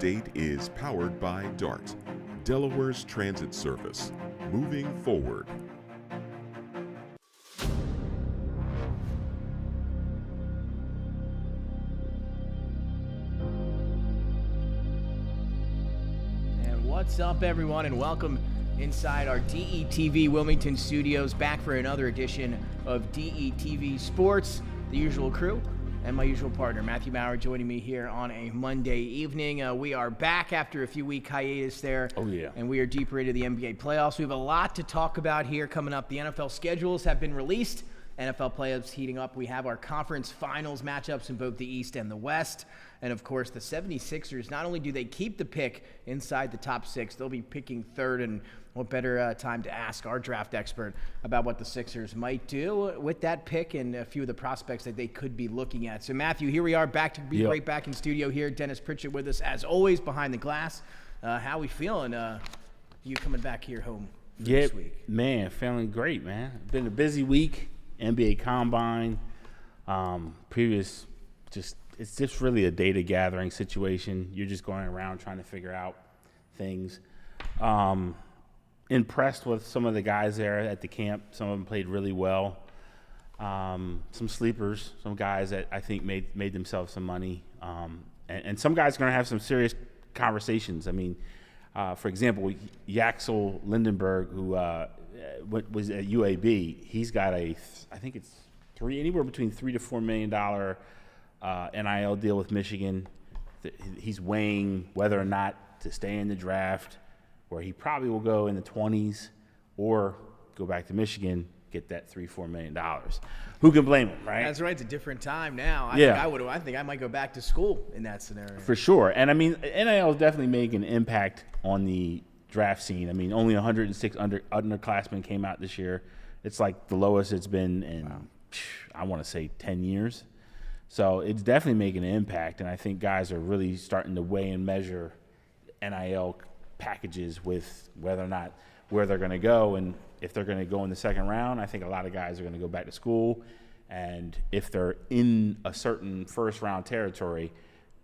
update is powered by DART, Delaware's transit service. Moving forward. And what's up, everyone, and welcome inside our DETV Wilmington studios, back for another edition of DETV Sports. The usual crew and my usual partner, Matthew Maurer, joining me here on a Monday evening. We are back after a few-week hiatus there. Oh, yeah. And we are deeper into the NBA playoffs. We have a lot to talk about here coming up. The NFL schedules have been released. NFL playoffs heating up. We have our conference finals matchups in both the East and the West. And, of course, the 76ers, not only do they keep the pick inside the top six, they'll be picking third. And what better time to ask our draft expert about what the Sixers might do with that pick and a few of the prospects that they could be looking at. So, Matthew, here we are back to be right back in studio here. Dennis Pritchett with us, as always, behind the glass. How we feeling? You coming back here home this week? Man, feeling great, man. Been a busy week. NBA Combine, it's just really a data gathering situation. You're just going around trying to figure out things. Impressed with some of the guys there at the camp. Some of them played really well. Some sleepers, some guys that I think made themselves some money. And some guys are going to have some serious conversations. I mean, for example, Yaxel Lindenberg, who was at UAB, he's got I think it's anywhere between $3 to $4 million NIL deal with Michigan. He's weighing whether or not to stay in the draft, where he probably will go in the 20s, or go back to Michigan, get that $3-4 million. Who can blame him, right? That's right. It's a different time now. I think I might go back to school in that scenario. For sure. And I mean, NIL is definitely making an impact on the draft scene. I mean, only 106 underclassmen came out this year. It's like the lowest it's been in, I want to say, 10 years. So it's definitely making an impact, and I think guys are really starting to weigh and measure NIL packages with whether or not where they're going to go. And if they're going to go in the second round, I think a lot of guys are going to go back to school. And if they're in a certain first-round territory,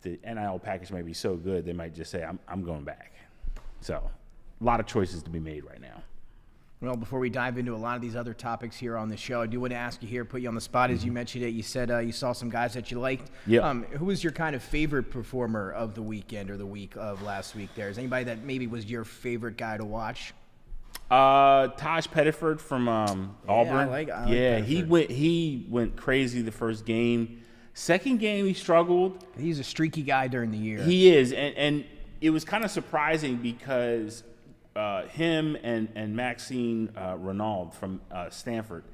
the NIL package may be so good they might just say, I'm going back. So a lot of choices to be made right now. Well, before we dive into a lot of these other topics here on the show, I do want to ask you here, put you on the spot. As you mentioned it, you said you saw some guys that you liked. Yeah. Who was your kind of favorite performer of the weekend or the week of last week there? Is anybody that maybe was your favorite guy to watch? Taj Pettiford from Auburn. I like Pettiford. He went crazy the first game. Second game, he struggled. He's a streaky guy during the year. He is, and it was kind of surprising because him and Maxine Renaud from Stanford,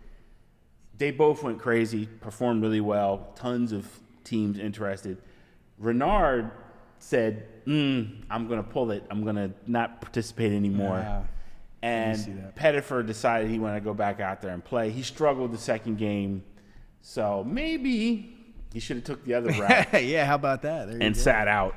they both went crazy, performed really well, tons of teams interested. Renard said, I'm going to pull it. I'm going to not participate anymore. Yeah. And Pettiford decided he wanted to go back out there and play. He struggled the second game, so maybe he should have took the other route. Yeah, how about that? And sat out.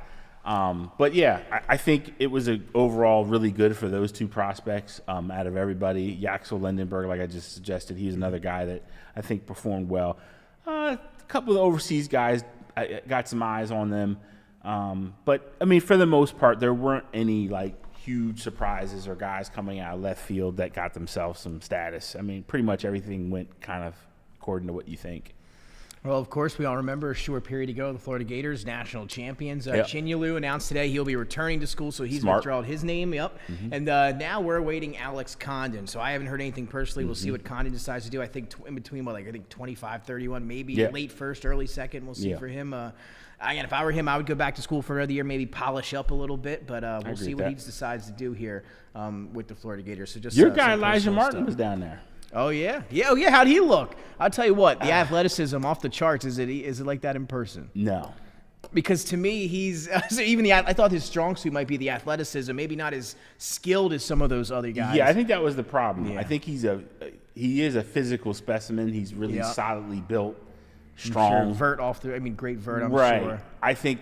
But yeah, I think it was overall really good for those two prospects out of everybody. Yaxel Lindenberg, like I just suggested, he's another guy that I think performed well. A couple of overseas guys, I got some eyes on them. But, I mean, for the most part, there weren't any, huge surprises or guys coming out of left field that got themselves some status. I mean, pretty much everything went kind of according to what you think. Well, of course, we all remember a short period ago, the Florida Gators, national champions. Chinyelu announced today he'll be returning to school, so he's withdrawn his name. Mm-hmm. And now we're awaiting Alex Condon. So I haven't heard anything personally. We'll see what Condon decides to do. I think in between, 25, 31, maybe late first, early second. We'll see for him. Again, if I were him, I would go back to school for another year, maybe polish up a little bit. But we'll see what he decides to do here with the Florida Gators. So just your guy Elijah Martin was down there. Oh yeah. How'd he look? I'll tell you what, the athleticism off the charts. Is it like that in person? No. Because to me, I thought his strong suit might be the athleticism, maybe not as skilled as some of those other guys. Yeah, I think that was the problem. Yeah. I think he is a physical specimen. He's really solidly built, strong. Sure. Great vert. I'm right. Sure. I think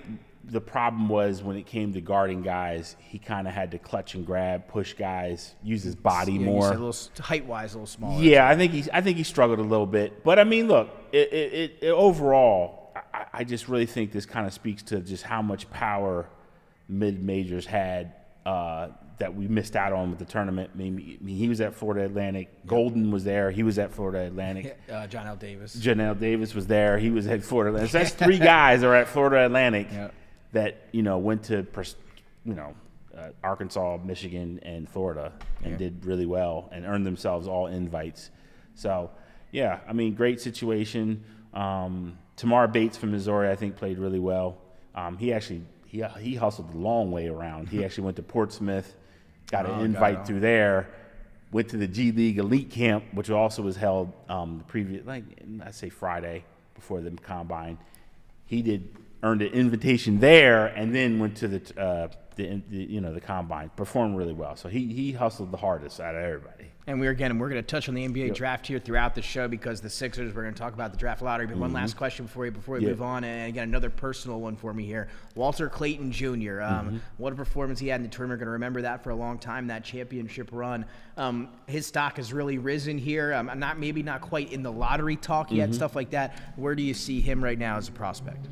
the problem was when it came to guarding guys, he kind of had to clutch and grab, push guys, use his body more. A little height-wise, a little smaller. Yeah, I think he struggled a little bit. But I mean, look, it overall, I just really think this kind of speaks to just how much power mid-majors had that we missed out on with the tournament. I mean, he was at Florida Atlantic. Yep. Golden was there. He was at Florida Atlantic. John L. Davis. John L. Davis was there. He was at Florida Atlantic. So that's 3 guys that are at Florida Atlantic that, went to, Arkansas, Michigan, and Florida and did really well and earned themselves all invites. So, yeah, I mean, great situation. Tamar Bates from Missouri, I think, played really well. He hustled the long way around. He actually went to Portsmouth, got an invite through there, went to the G League Elite Camp, which also was held the previous, Friday before the combine. He earned an invitation there, and then went to the combine. Performed really well. So he hustled the hardest out of everybody. And we're going to touch on the NBA draft here throughout the show because the Sixers, we're going to talk about the draft lottery. But one last question for you before we move on. And again, another personal one for me here. Walter Clayton Jr. What a performance he had in the tournament. We're going to remember that for a long time, that championship run. His stock has really risen here. Maybe not quite in the lottery talk yet, stuff like that. Where do you see him right now as a prospect?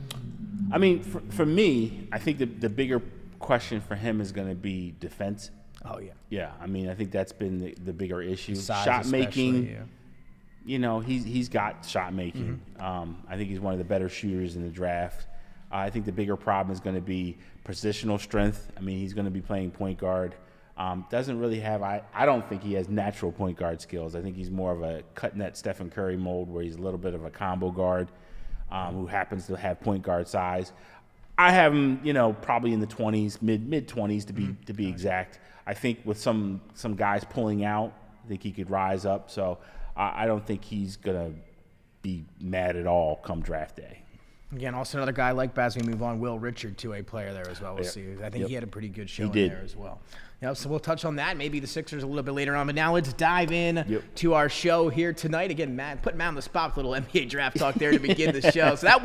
I mean, for me, I think the bigger question for him is going to be defense. Oh, yeah. Yeah, I mean, I think that's been the bigger issue. Size shot making, yeah. He's got shot making. I think he's one of the better shooters in the draft. I think the bigger problem is going to be positional strength. I mean, he's going to be playing point guard. Doesn't really have, I don't think he has natural point guard skills. I think he's more of a cut net Stephen Curry mold where he's a little bit of a combo guard who happens to have point guard size. I have him, probably in the 20s, mid 20s to be exact. I think with some guys pulling out, I think he could rise up. So I don't think he's going to be mad at all come draft day. Again, also another guy like as we move on, Will Richard, 2A player there as well. We'll see. I think he had a pretty good showing there as well. So we'll touch on that, maybe the Sixers a little bit later on. But now let's dive in to our show here tonight. Again, putting Matt on the spot with a little NBA draft talk there to begin the show. So that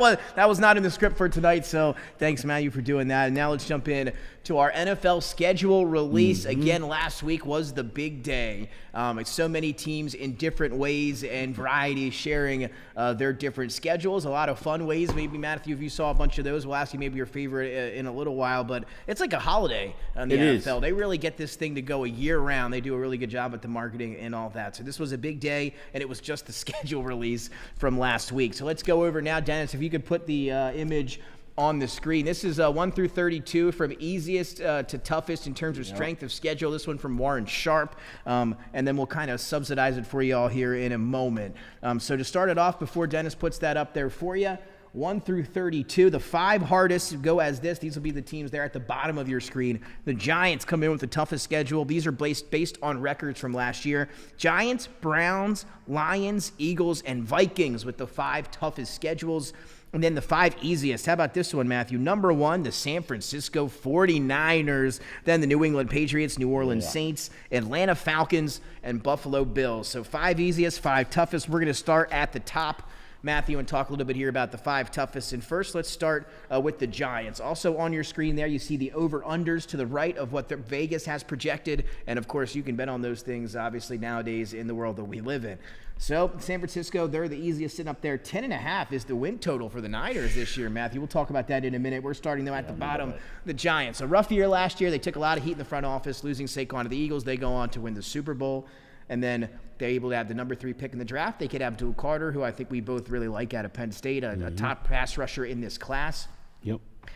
was not in the script for tonight. So thanks, Matthew, for doing that. And now let's jump in to our NFL schedule release. Again, last week was the big day. It's so many teams in different ways and varieties sharing their different schedules. A lot of fun ways. Maybe, Matthew, if you saw a bunch of those, we'll ask you maybe your favorite in a little while. But it's like a holiday on the NFL. They really get this thing to go a year round. They do a really good job at the marketing and all that. So this was a big day, and it was just the schedule release from last week. So let's go over now. Dennis, if you could put the image on the screen. This is 1 through 32 from easiest to toughest in terms of strength of schedule. This one from Warren Sharp, and then we'll kind of subsidize it for you all here in a moment. So to start it off, before Dennis puts that up there for you, 1 through 32. The 5 hardest go as this. These will be the teams there at the bottom of your screen. The Giants come in with the toughest schedule. These are based on records from last year. Giants, Browns, Lions, Eagles, and Vikings with the 5 toughest schedules. And then the 5 easiest. How about this one, Matthew? Number 1, the San Francisco 49ers. Then the New England Patriots, New Orleans Saints, Atlanta Falcons, and Buffalo Bills. So 5 easiest, 5 toughest. We're going to start at the top, Matthew, and talk a little bit here about the 5 toughest. And first, let's start with the Giants. Also on your screen there, you see the over-unders to the right of what the Vegas has projected. And, of course, you can bet on those things, obviously, nowadays in the world that we live in. So San Francisco, they're the easiest sitting up there. 10.5 is the win total for the Niners this year, Matthew. We'll talk about that in a minute. We're starting them at the bottom. The Giants, a rough year last year. They took a lot of heat in the front office, losing Saquon to the Eagles. They go on to win the Super Bowl. And then they're able to have the number 3 pick in the draft. They could have Abdul Carter, who I think we both really like out of Penn State, a top pass rusher in this class.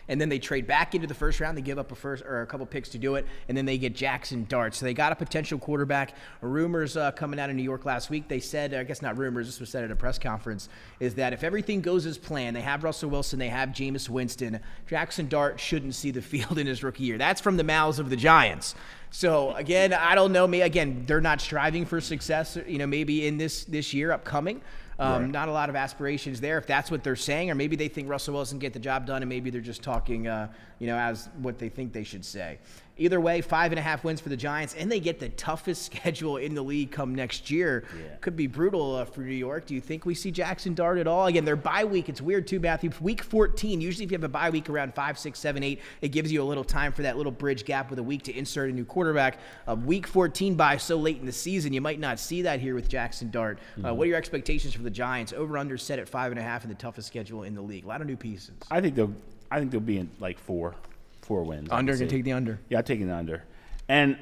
And then they trade back into the first round. They give up a couple picks to do it, and then they get Jackson Dart. So they got a potential quarterback. Rumors coming out of New York last week, they said, I guess not rumors, this was said at a press conference, is that if everything goes as planned, they have Russell Wilson, they have Jameis Winston, Jackson Dart shouldn't see the field in his rookie year. That's from the mouths of the Giants. So, again, I don't know. Again, they're not striving for success, maybe in this year upcoming. Not a lot of aspirations there, if that's what they're saying, or maybe they think Russell Wilson get the job done, and maybe they're just talking, as what they think they should say. Either way, 5.5 wins for the Giants, and they get the toughest schedule in the league come next year. Could be brutal for New York. Do you think we see Jackson Dart at all? Again, their bye week, it's weird too, Matthew. Week 14, usually if you have a bye week around 5, 6, 7, 8, it gives you a little time for that little bridge gap with a week to insert a new quarterback. Week 14 bye so late in the season, you might not see that here with Jackson Dart. What are your expectations for the Giants? Over-under set at 5.5 in the toughest schedule in the league. A lot of new pieces. I think they'll be in like 4 4 wins. Under, can take the under. Yeah, I'm taking the under. And,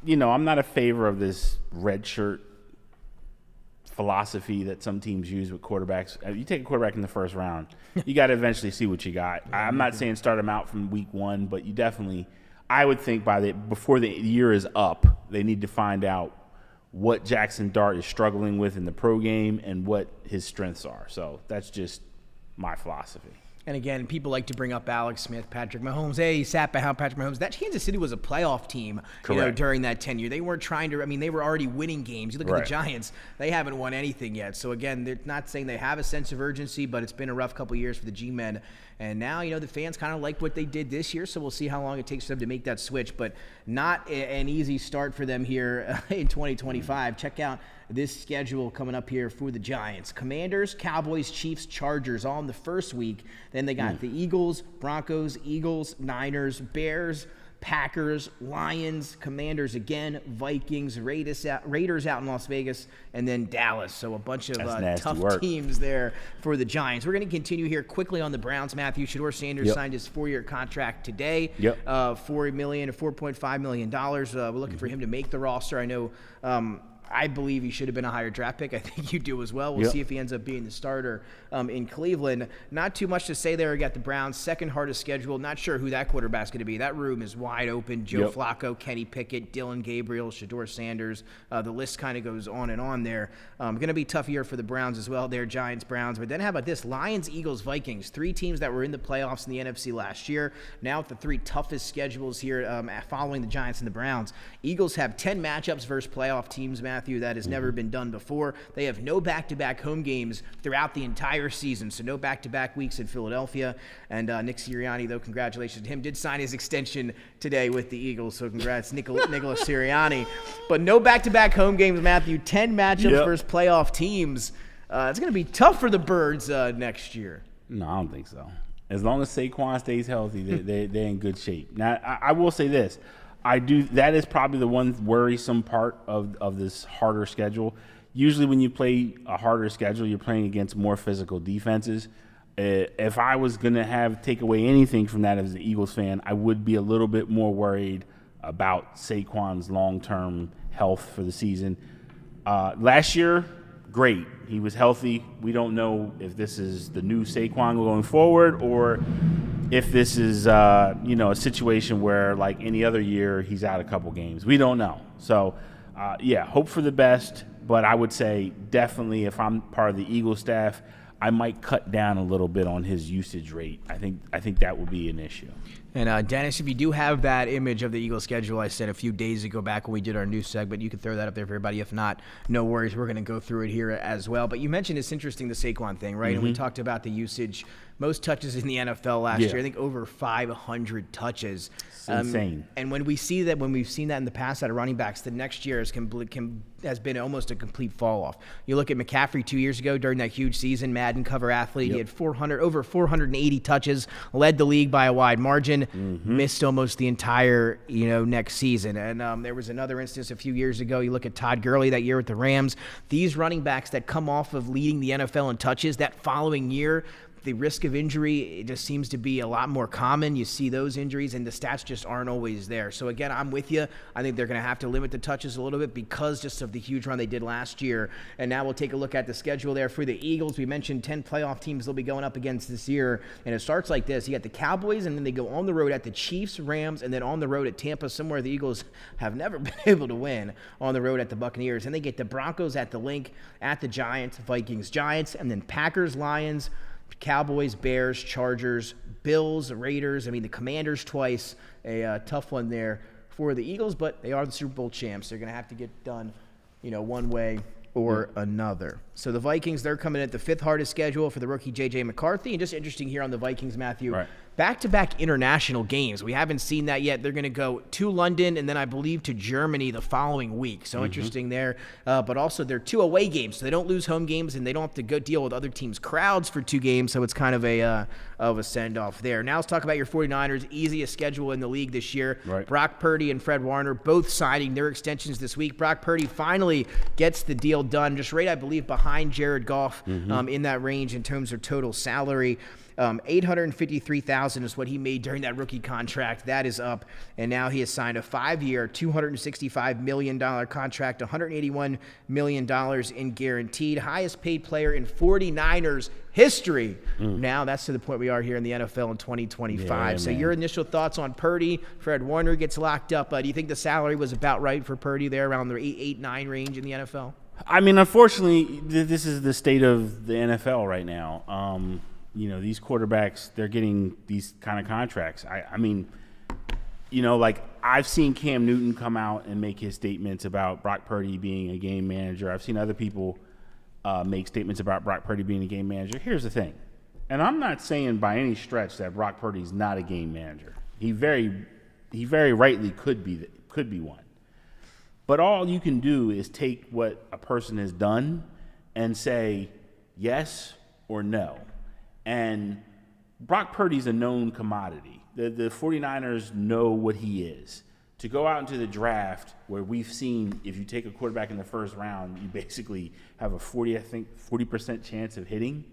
I'm not a favor of this red shirt philosophy that some teams use with quarterbacks. You take a quarterback in the first round, you got to eventually see what you got. I'm not saying start them out from week 1, but you definitely, I would think before the year is up, they need to find out what Jackson Dart is struggling with in the pro game and what his strengths are. So that's just my philosophy. And again, people like to bring up Alex Smith, Patrick Mahomes. Hey, he sat behind Patrick Mahomes. That Kansas City was a playoff team, during that tenure. They weren't trying to. I mean, they were already winning games. You look at the Giants; they haven't won anything yet. So again, they're not saying they have a sense of urgency, but it's been a rough couple of years for the G-men. And now, the fans kind of like what they did this year, so we'll see how long it takes for them to make that switch. But not an easy start for them here in 2025. Check out this schedule coming up here for the Giants. Commanders, Cowboys, Chiefs, Chargers all in the first week. Then they got the Eagles, Broncos, Eagles, Niners, Bears, Packers, Lions, Commanders again, Vikings, Raiders out in Las Vegas, and then Dallas. So a bunch of tough teams there for the Giants. We're going to continue here quickly on the Browns. Matthew Shedeur Sanders signed his 4-year contract today. $4 million to $4.5 million. We're looking for him to make the roster. I know I believe he should have been a higher draft pick. I think you do as well. We'll see if he ends up being the starter in Cleveland. Not too much to say there. We got the Browns' second hardest schedule. Not sure who that quarterback's going to be. That room is wide open. Joe Flacco, Kenny Pickett, Dylan Gabriel, Shedeur Sanders. The list kind of goes on and on there. Going to be a tough year for the Browns as well. They're Giants, Browns. But then how about this? Lions, Eagles, Vikings. 3 teams that were in the playoffs in the NFC last year. Now with the 3 toughest schedules here following the Giants and the Browns. Eagles have 10 matchups versus playoff teams, Matthew. That has never been done before. They have no back-to-back home games throughout the entire season, so no back-to-back weeks in Philadelphia. And Nick Sirianni, though, congratulations to him, did sign his extension today with the Eagles, so congrats, Nicholas Sirianni. But no back-to-back home games, Matthew. 10 matchups versus playoff teams. It's going to be tough for the Birds next year. No, I don't think so. As long as Saquon stays healthy, they're in good shape. Now, I will say this. That is probably the one worrisome part of this harder schedule. Usually when you play a harder schedule, you're playing against more physical defenses. If I was going to take away anything from that as an Eagles fan, I would be a little bit more worried about Saquon's long-term health for the season. Last year, great. He was healthy. We don't know if this is the new Saquon going forward or if this is, a situation where, like any other year, he's out a couple games. We don't know. So, hope for the best. But I would say definitely if I'm part of the Eagles staff, I might cut down a little bit on his usage rate. I think that will be an issue. And Dennis, if you do have that image of the Eagles schedule I said a few days ago back when we did our news segment, you can throw that up there for everybody. If not, no worries. We're going to go through it here as well. But you mentioned it's interesting, the Saquon thing, right? And we talked about the usage. Most touches in the NFL last year, I think over 500 touches. It's insane. And when we see that, when we've seen that in the past out of running backs, the next year has been almost a complete fall off. You look at McCaffrey 2 years ago during that huge season, Madden cover athlete. He had over 480 touches, led the league by a wide margin, missed almost the entire next season. And there was another instance a few years ago. You look at Todd Gurley that year with the Rams. These running backs that come off of leading the NFL in touches that following year, the risk of injury, it just seems to be a lot more common. You see those injuries, and the stats just aren't always there. So, again, I'm with you. I think they're going to have to limit the touches a little bit because just of the huge run they did last year. And now we'll take a look at the schedule there for the Eagles. We mentioned 10 playoff teams they'll be going up against this year, and it starts like this. You got the Cowboys, and then they go on the road at the Chiefs, Rams, and then on the road at Tampa, somewhere the Eagles have never been able to win, on the road at the Buccaneers. And they get the Broncos at the Link, at the Giants, Vikings, Giants, and then Packers, Lions, Cowboys, Bears, Chargers, Bills, Raiders. I mean, the Commanders twice. A tough one there for the Eagles, but they are the Super Bowl champs. They're going to have to get done, one way or another. So the Vikings, they're coming in at the 5th hardest schedule for the rookie J.J. McCarthy. And just interesting here on the Vikings, Matthew, back-to-back international games. We haven't seen that yet. They're going to go to London and then I believe to Germany the following week. So interesting there. But also they're 2 away games, so they don't lose home games and they don't have to go deal with other teams' crowds for 2 games. So it's kind of a send-off there. Now let's talk about your 49ers. Easiest schedule in the league this year. Brock Purdy and Fred Warner both signing their extensions this week. Brock Purdy finally gets the deal done, just right, I believe, behind Jared Goff in that range in terms of total salary. $853,000 is what he made during that rookie contract. That is up, and now he has signed a 5-year, $265 million contract, $181 million in guaranteed. Highest paid player in 49ers history. Now that's to the point we are here in the NFL in 2025. Yeah, so man. your initial thoughts on Purdy? Fred Warner gets locked up. Do you think the salary was about right for Purdy there, around the 8-9 range in the NFL? I mean, unfortunately, this is the state of the NFL right now. These quarterbacks, they're getting these kind of contracts. I mean, like I've seen Cam Newton come out and make his statements about Brock Purdy being a game manager. I've seen other people make statements about Brock Purdy being a game manager. Here's the thing, and I'm not saying by any stretch that Brock Purdy's not a game manager. He very rightly could be one. But all you can do is take what a person has done and say yes or no. And Brock Purdy's a known commodity. The 49ers know what he is. To go out into the draft where we've seen if you take a quarterback in the first round, you basically have a 40% chance of hitting.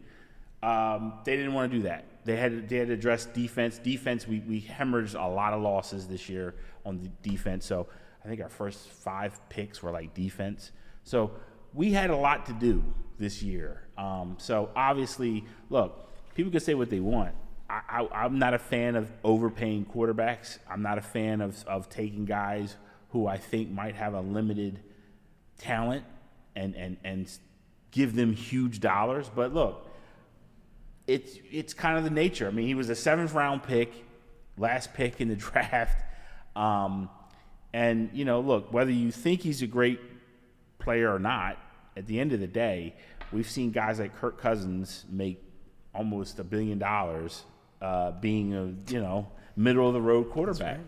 They didn't want to do that. They had to address defense. Defense, we hemorrhaged a lot of losses this year on the defense. So I think our first 5 picks were like defense. So we had a lot to do this year. So obviously, look, people can say what they want. I'm not a fan of overpaying quarterbacks. I'm not a fan of taking guys who I think might have a limited talent and give them huge dollars. But look, it's kind of the nature. I mean, he was a 7th round pick, last pick in the draft. And, look, whether you think he's a great player or not, at the end of the day, we've seen guys like Kirk Cousins make almost $1 billion being a, middle-of-the-road quarterback. Right.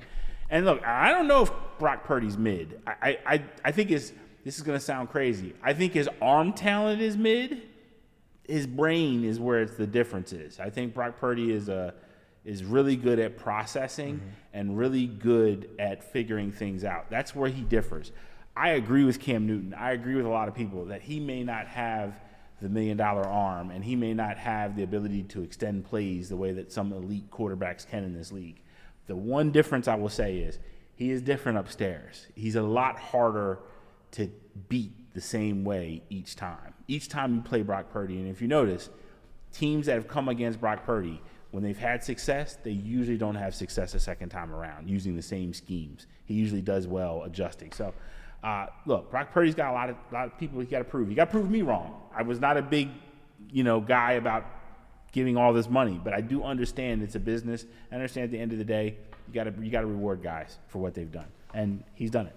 And, look, I don't know if Brock Purdy's mid. I think this is going to sound crazy. I think his arm talent is mid. His brain is where the difference is. I think Brock Purdy is really good at processing and really good at figuring things out. That's where he differs. I agree with Cam Newton. I agree with a lot of people that he may not have the $1 million arm and he may not have the ability to extend plays the way that some elite quarterbacks can in this league. The one difference I will say is he is different upstairs. He's a lot harder to beat the same way each time. Each time you play Brock Purdy, and if you notice, teams that have come against Brock Purdy, when they've had success, they usually don't have success a second time around using the same schemes. He usually does well adjusting. So, look, Brock Purdy's got a lot of people he got to prove. He got to prove me wrong. I was not a big, guy about giving all this money, but I do understand it's a business. I understand at the end of the day, you got to reward guys for what they've done, and he's done it.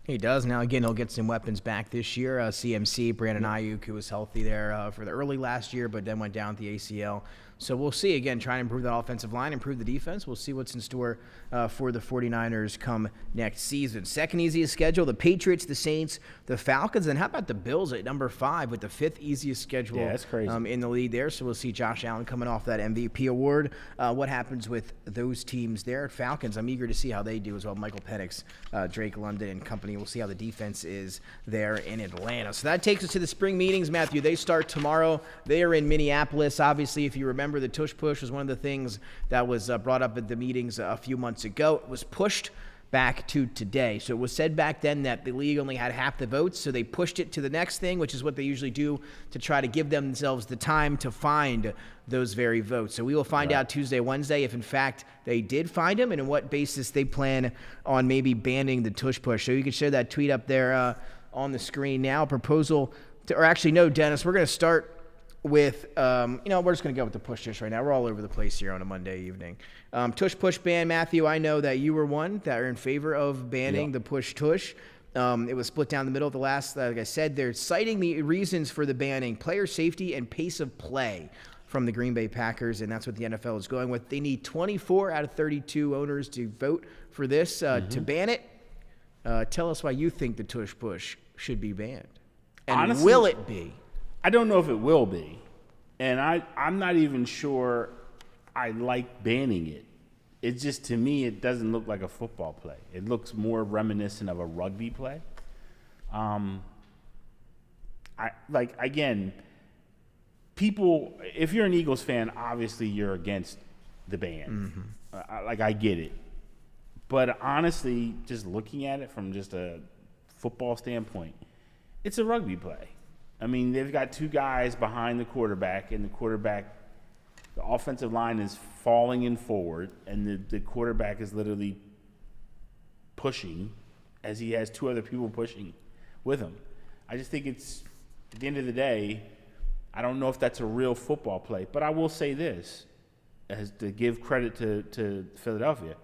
He does. Now, again, he'll get some weapons back this year. CMC, Brandon Ayuk, who was healthy there for the early last year, but then went down with the ACL. So we'll see, again, trying to improve that offensive line, improve the defense. We'll see what's in store for the 49ers come next season. Second easiest schedule, the Patriots, the Saints, the Falcons, and how about the Bills at number 5 with the 5th easiest schedule that's crazy. In the league there. So we'll see Josh Allen coming off that MVP award. What happens with those teams there? Falcons, I'm eager to see how they do as well. Michael Penix, Drake London and company. We'll see how the defense is there in Atlanta. So that takes us to the spring meetings, Matthew. They start tomorrow. They are in Minneapolis. Obviously, if you remember, the Tush Push was one of the things that was brought up at the meetings a few months ago. It was pushed back to today. So it was said back then that the league only had half the votes, so they pushed it to the next thing, which is what they usually do to try to give themselves the time to find those very votes. So we will find out Tuesday, Wednesday, if in fact they did find them and on what basis they plan on maybe banning the Tush Push. So you can share that tweet up there on the screen now. Proposal to, or actually no, Dennis, we're going to start with, we're just going to go with the push tush right now. We're all over the place here on a Monday evening. Tush push ban, Matthew, I know that you were one that are in favor of banning the push tush. It was split down the middle of the last, like I said, they're citing the reasons for the banning, player safety and pace of play from the Green Bay Packers, and that's what the NFL is going with. They need 24 out of 32 owners to vote for this to ban it. Tell us why you think the tush push should be banned. And honestly, will it be? I don't know if it will be, and I'm not even sure I like banning it. It's just, to me, it doesn't look like a football play. It looks more reminiscent of a rugby play. people, if you're an Eagles fan, obviously you're against the ban. I get it. But honestly, just looking at it from just a football standpoint, it's a rugby play. I mean, they've got two guys behind the quarterback, and the offensive line is falling in forward, and the quarterback is literally pushing as he has two other people pushing with him. I just think it's, at the end of the day, I don't know if that's a real football play, but I will say this, as to give credit to Philadelphia.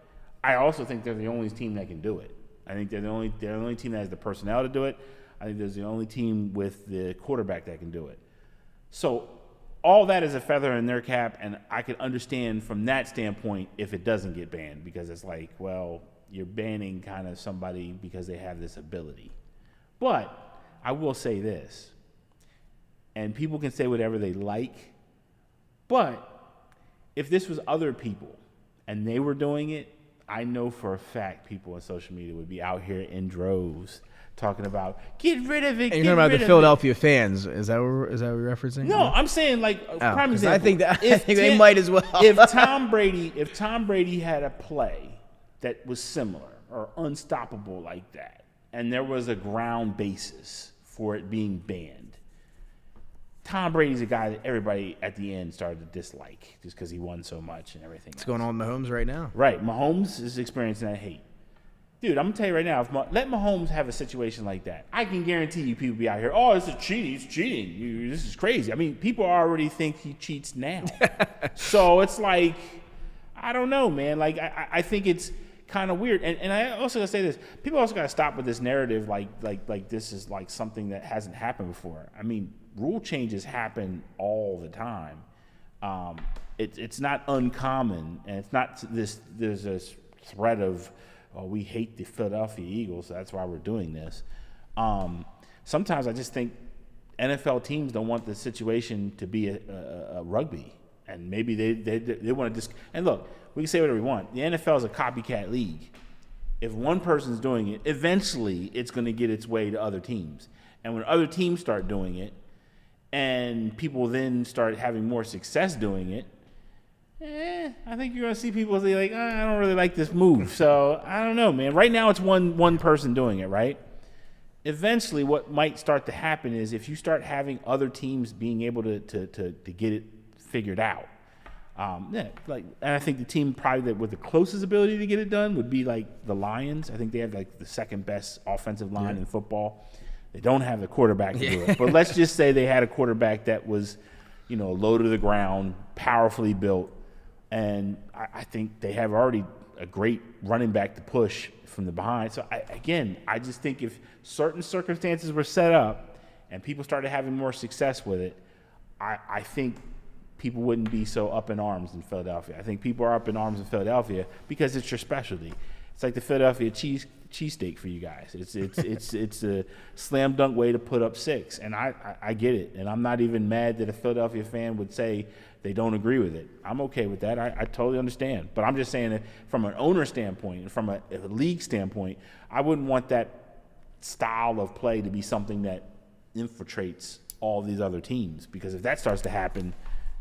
I also think they're the only team that can do it. I think they're the only team that has the personnel to do it. I think they're the only team with the quarterback that can do it. So all that is a feather in their cap, and I can understand from that standpoint if it doesn't get banned, because it's like, well, you're banning kind of somebody because they have this ability. But I will say this, and people can say whatever they like, but if this was other people and they were doing it, I know for a fact people on social media would be out here in droves talking about, get rid of it. And you're talking about the Philadelphia fans. Is that what you're referencing? No, I'm saying prime example. I think they might as well. If Tom Brady had a play that was similar or unstoppable like that, and there was a ground basis for it being banned, Tom Brady's a guy that everybody at the end started to dislike just because he won so much and everything. What's going on with Mahomes right now? Right. Mahomes is experiencing that hate. Dude, I'm going to tell you right now, let Mahomes have a situation like that, I can guarantee you people be out here, oh, it's cheating. He's cheating. This is crazy. I mean, people already think he cheats now. So it's like, I don't know, man. Like, I think it's kind of weird. And I also got to say this. People also got to stop with this narrative like this is like something that hasn't happened before. I mean, rule changes happen all the time. It's not uncommon, and it's not there's this threat of, oh, we hate the Philadelphia Eagles, so that's why we're doing this. Sometimes I just think NFL teams don't want the situation to be a rugby, and maybe they want to and look, we can say whatever we want. The NFL is a copycat league. If one person's doing it, eventually it's going to get its way to other teams, and when other teams start doing it, and people then start having more success doing it, I think you're going to see people say, like, I don't really like this move. So, I don't know, man. Right now it's one person doing it, right? Eventually what might start to happen is if you start having other teams being able to get it figured out. And I think the team probably that with the closest ability to get it done would be like the Lions. I think they have like the second best offensive line in football. They don't have the quarterback to do it. But let's just say they had a quarterback that was, low to the ground, powerfully built. And I think they have already a great running back to push from the behind. So, I just think if certain circumstances were set up and people started having more success with it, I think people wouldn't be so up in arms in Philadelphia. I think people are up in arms in Philadelphia because it's your specialty. It's like the Philadelphia cheesesteak for you guys. It's a slam dunk way to put up 6, and I get it. And I'm not even mad that a Philadelphia fan would say they don't agree with it. I'm okay with that. I totally understand. But I'm just saying that from an owner standpoint and from a league standpoint, I wouldn't want that style of play to be something that infiltrates all these other teams, because if that starts to happen,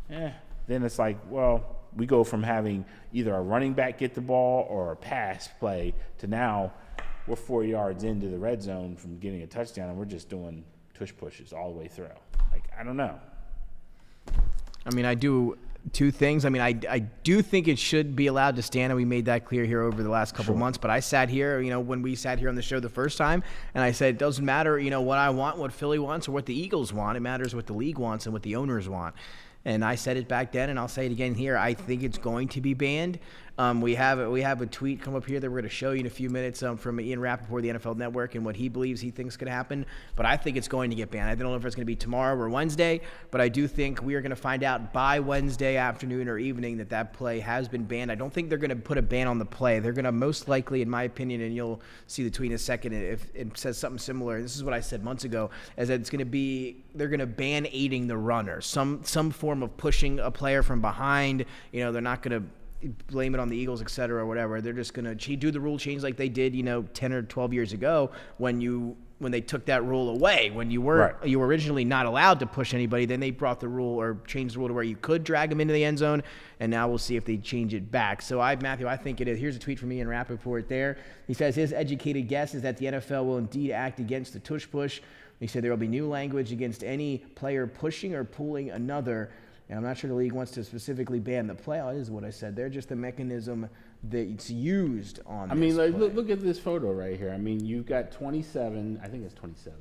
then it's like, well, we go from having either a running back get the ball or a pass play to now we're 4 yards into the red zone from getting a touchdown and we're just doing tush pushes all the way through. Like, I don't know. I mean, I do two things. I mean, I do think it should be allowed to stand, and we made that clear here over the last couple months. But I sat here, when we sat here on the show the first time, and I said, it doesn't matter, what I want, what Philly wants, or what the Eagles want. It matters what the league wants and what the owners want. And I said it back then, and I'll say it again here. I think it's going to be banned. We have a tweet come up here that we're going to show you in a few minutes from Ian Rappaport, the NFL Network, and what he thinks could happen. But I think it's going to get banned. I don't know if it's going to be tomorrow or Wednesday, but I do think we are going to find out by Wednesday afternoon or evening that play has been banned. I don't think they're going to put a ban on the play. They're going to most likely, in my opinion, and you'll see the tweet in a second if it says something similar. This is what I said months ago, is that they're going to ban aiding the runner, some form of pushing a player from behind. They're not going to blame it on the Eagles, et cetera, or whatever. They're just going to do the rule change like they did, 10 or 12 years ago when when they took that rule away. When you were originally not allowed to push anybody, then they brought the rule or changed the rule to where you could drag them into the end zone, and now we'll see if they change it back. So Matthew, I think it is. Here's a tweet from Ian Rappaport there. He says his educated guess is that the NFL will indeed act against the tush push. He said there will be new language against any player pushing or pulling another. And I'm not sure the league wants to specifically ban the play. That is what I said. They're just the mechanism that it's used on. I mean, like, look at this photo right here. I mean, you've got 27. I think it's 27.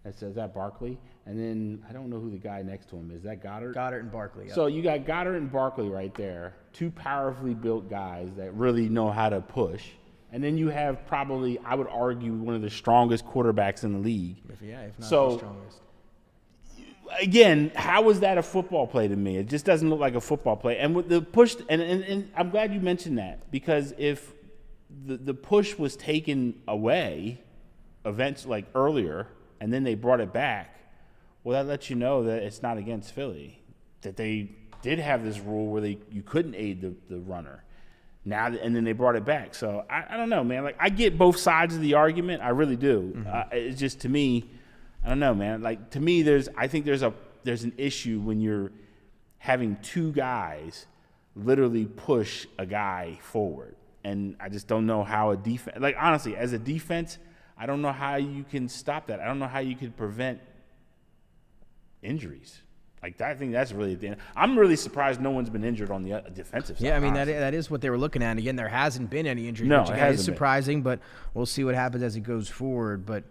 That says that Barkley, and then I don't know who the guy next to him is. That Goddard. Goddard and Barkley. Yep. So you got Goddard and Barkley right there, two powerfully built guys that really know how to push. And then you have probably, I would argue, one of the strongest quarterbacks in the league. If not the strongest. Again, how is that a football play to me? It just doesn't look like a football play. And with the push, and I'm glad you mentioned that, because if the push was taken away eventually, like earlier, and then they brought it back, well, that lets you know that it's not against Philly, that they did have this rule where you couldn't aid the runner. Now, and then they brought it back. So I don't know, man. Like, I get both sides of the argument. I really do. Mm-hmm. It's just, to me, I don't know, man. Like, to me, I think there's an issue when you're having two guys literally push a guy forward, and I just don't know how a defense. Like, honestly, as a defense, I don't know how you can stop that. I don't know how you could prevent injuries. Like, I think that's really the end. I'm really surprised no one's been injured on the defensive side. Yeah, I mean, that is what they were looking at. And again, there hasn't been any injuries, which is surprising, but we'll see what happens as it goes forward. But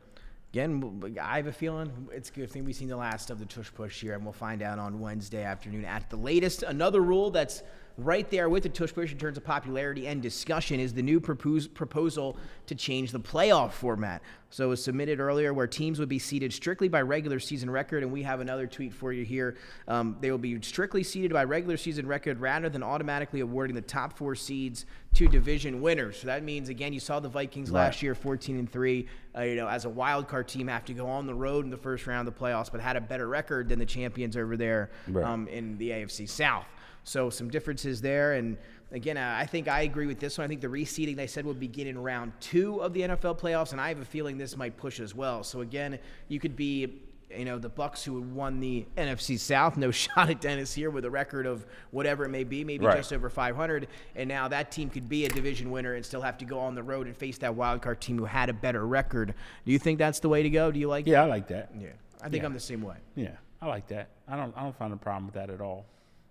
again, I have a feeling it's a good thing we've seen the last of the tush push here, and we'll find out on Wednesday afternoon at the latest. Another rule that's right there with the tush push in terms of popularity and discussion is the new proposal to change the playoff format. So it was submitted earlier where teams would be seeded strictly by regular season record, and we have another tweet for you here. They will be strictly seeded by regular season record rather than automatically awarding the top 4 seeds to division winners. So that means, again, you saw the Vikings last year, 14-3, as a wild card team, have to go on the road in the first round of the playoffs, but had a better record than the champions over there in the AFC South. So some differences there. And again, I think I agree with this one. I think the reseeding, they said, will begin in round 2 of the NFL playoffs, and I have a feeling this might push as well. So again, you could be, the Bucs who won the NFC South, no shot at Dennis here with a record of whatever it may be, maybe just over 500. And now that team could be a division winner and still have to go on the road and face that wild card team who had a better record. Do you think that's the way to go? Do you like that? Yeah, I like that. Yeah, I think I'm the same way. Yeah, I like that. I don't find a problem with that at all.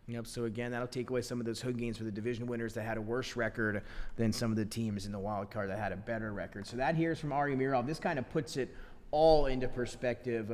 Yep, so again, that'll take away some of those hood games for the division winners that had a worse record than some of the teams in the wild card that had a better record. So that here is from Ari Mirov. This kind of puts it all into perspective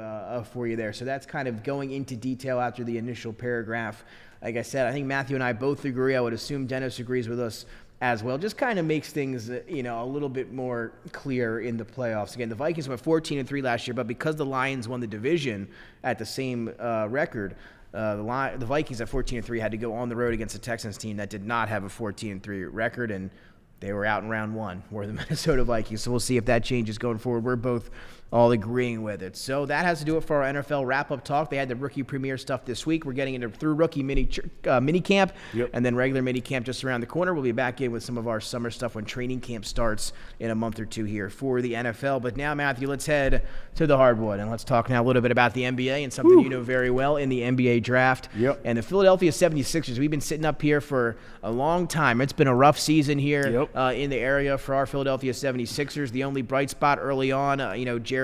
for you there. So that's kind of going into detail after the initial paragraph. Like I said, I think Matthew and I both agree. I would assume Dennis agrees with us as well. Just kind of makes things, a little bit more clear in the playoffs. Again, the Vikings went 14-3 last year, but because the Lions won the division at the same record, the Vikings at 14-3 had to go on the road against the Texans team that did not have a 14-3 record, and they were out in round 1, were the Minnesota Vikings. So we'll see if that changes going forward. We're both all agreeing with it. So that has to do it for our NFL wrap-up talk. They had the rookie premiere stuff this week. We're getting into through rookie mini camp, and then regular mini camp just around the corner. We'll be back in with some of our summer stuff when training camp starts in a month or 2 here for the NFL. But now, Matthew, let's head to the hardwood, and let's talk now a little bit about the NBA and something you know very well in the NBA draft. And the Philadelphia 76ers, we've been sitting up here for a long time. It's been a rough season here in the area for our Philadelphia 76ers. The only bright spot early on,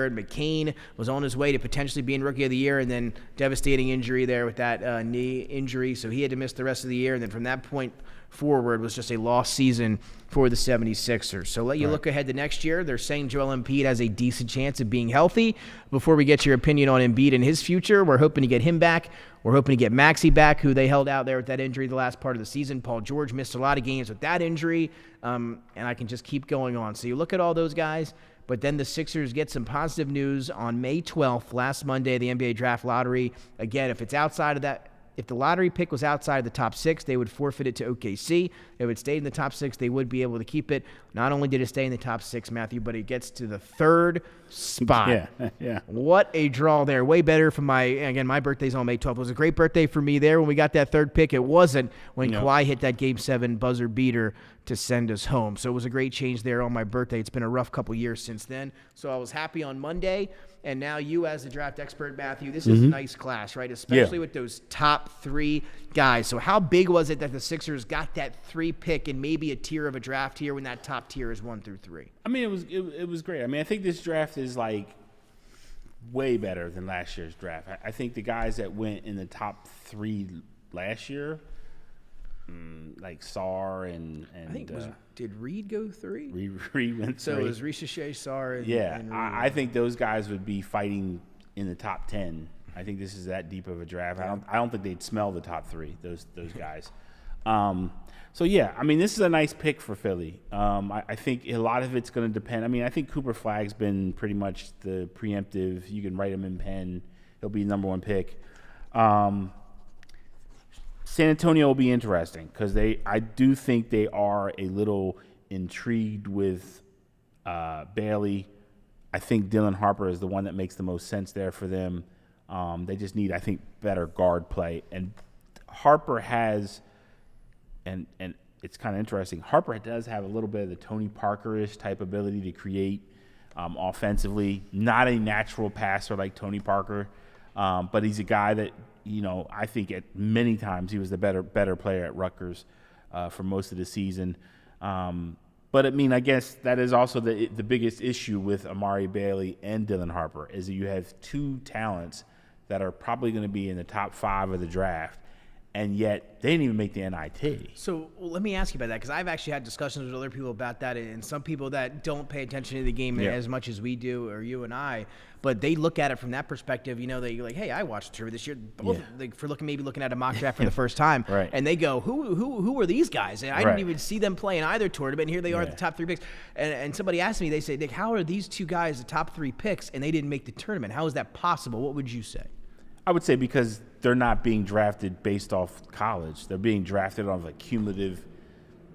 Jared McCain was on his way to potentially being Rookie of the Year, and then devastating injury there with that knee injury, so he had to miss the rest of the year, and then from that point forward was just a lost season for the 76ers. So let you look ahead to next year. They're saying Joel Embiid has a decent chance of being healthy. Before we get your opinion on Embiid and his future, we're hoping to get him back. We're hoping to get Maxey back, who they held out there with that injury the last part of the season. Paul George missed a lot of games with that injury, and I can just keep going on. So you look at all those guys, but then the Sixers get some positive news on May 12th, last Monday, the NBA draft lottery. Again, if it's outside of that, if the lottery pick was outside of the top 6, they would forfeit it to OKC. If it stayed in the top 6, they would be able to keep it. Not only did it stay in the top 6, Matthew, but it gets to the 3rd spot. Yeah. What a draw there. Way better for my birthday's on May 12th. It was a great birthday for me there when we got that 3rd pick. It wasn't when Kawhi hit that Game 7 buzzer beater to send us home. So it was a great change there on my birthday. It's been a rough couple years since then. So I was happy on Monday. And now you, as the draft expert, Matthew, this is a nice class, right? Especially with those top 3 guys. So how big was it that the Sixers got that 3 pick and maybe a tier of a draft here when that top tier is 1 through 3? I mean, it was great. I mean, I think this draft is like way better than last year's draft. I think the guys that went in the top 3 last year, like Sarr and I think did Reed go 3? Reed went 3. So it was Richeche, Sarr, and and Reed. I think those guys would be fighting in the top 10. I think this is that deep of a draft. I don't think they'd smell the top 3. Those guys. So yeah, I mean, this is a nice pick for Philly. I think a lot of it's going to depend. I mean, I think Cooper Flagg's been pretty much the preemptive. You can write him in pen; he'll be number 1 pick. San Antonio will be interesting because I do think they are a little intrigued with Bailey. I think Dylan Harper is the one that makes the most sense there for them. They just need, I think, better guard play. And Harper has, and it's kind of interesting, Harper does have a little bit of the Tony Parker-ish type ability to create offensively. Not a natural passer like Tony Parker, but he's a guy that, I think at many times he was the better player at Rutgers for most of the season. But I mean, I guess that is also the biggest issue with Amari Bailey and Dylan Harper is that you have 2 talents that are probably going to be in the top 5 of the draft, and yet they didn't even make the NIT. So let me ask you about that, because I've actually had discussions with other people about that, and some people that don't pay attention to the game as much as we do, or you and I, but they look at it from that perspective. They're like, hey, I watched the tournament this year, for looking at a mock draft for the first time, and they go, who are these guys? And I didn't even see them play in either tournament, and here they are at the top 3 picks. And somebody asked me, they say, Nick, how are these 2 guys the top 3 picks, and they didn't make the tournament? How is that possible? What would you say? I would say because they're not being drafted based off college. They're being drafted on a cumulative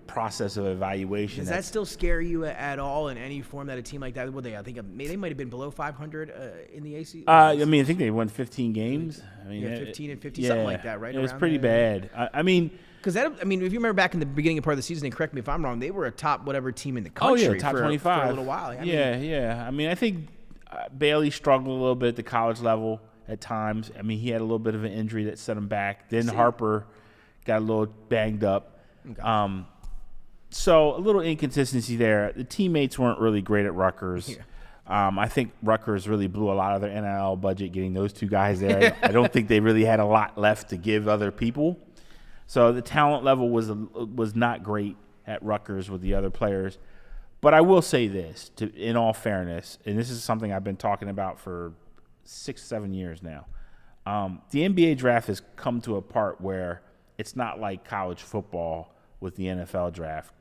process of evaluation. Does that still scare you at all in any form that a team like that would they? I think they might have been below 500 in the AC. I mean, I think they won 15 games. I mean, 15 and 50, something like that, right? It was pretty bad. I mean, because if you remember back in the beginning of part of the season, and correct me if I'm wrong, they were a top whatever team in the country. Top 25 for a little while. I mean, I think Bailey struggled a little bit at the college level at times. I mean, he had a little bit of an injury that set him back. Then Harper got a little banged up. Okay. So a little inconsistency there. The teammates weren't really great at Rutgers. Yeah. I think Rutgers really blew a lot of their NIL budget getting those 2 guys there. I don't think they really had a lot left to give other people. So the talent level was not great at Rutgers with the other players. But I will say this, in all fairness, and this is something I've been talking about for 6-7 years now. The NBA draft has come to a part where it's not like college football with the NFL draft.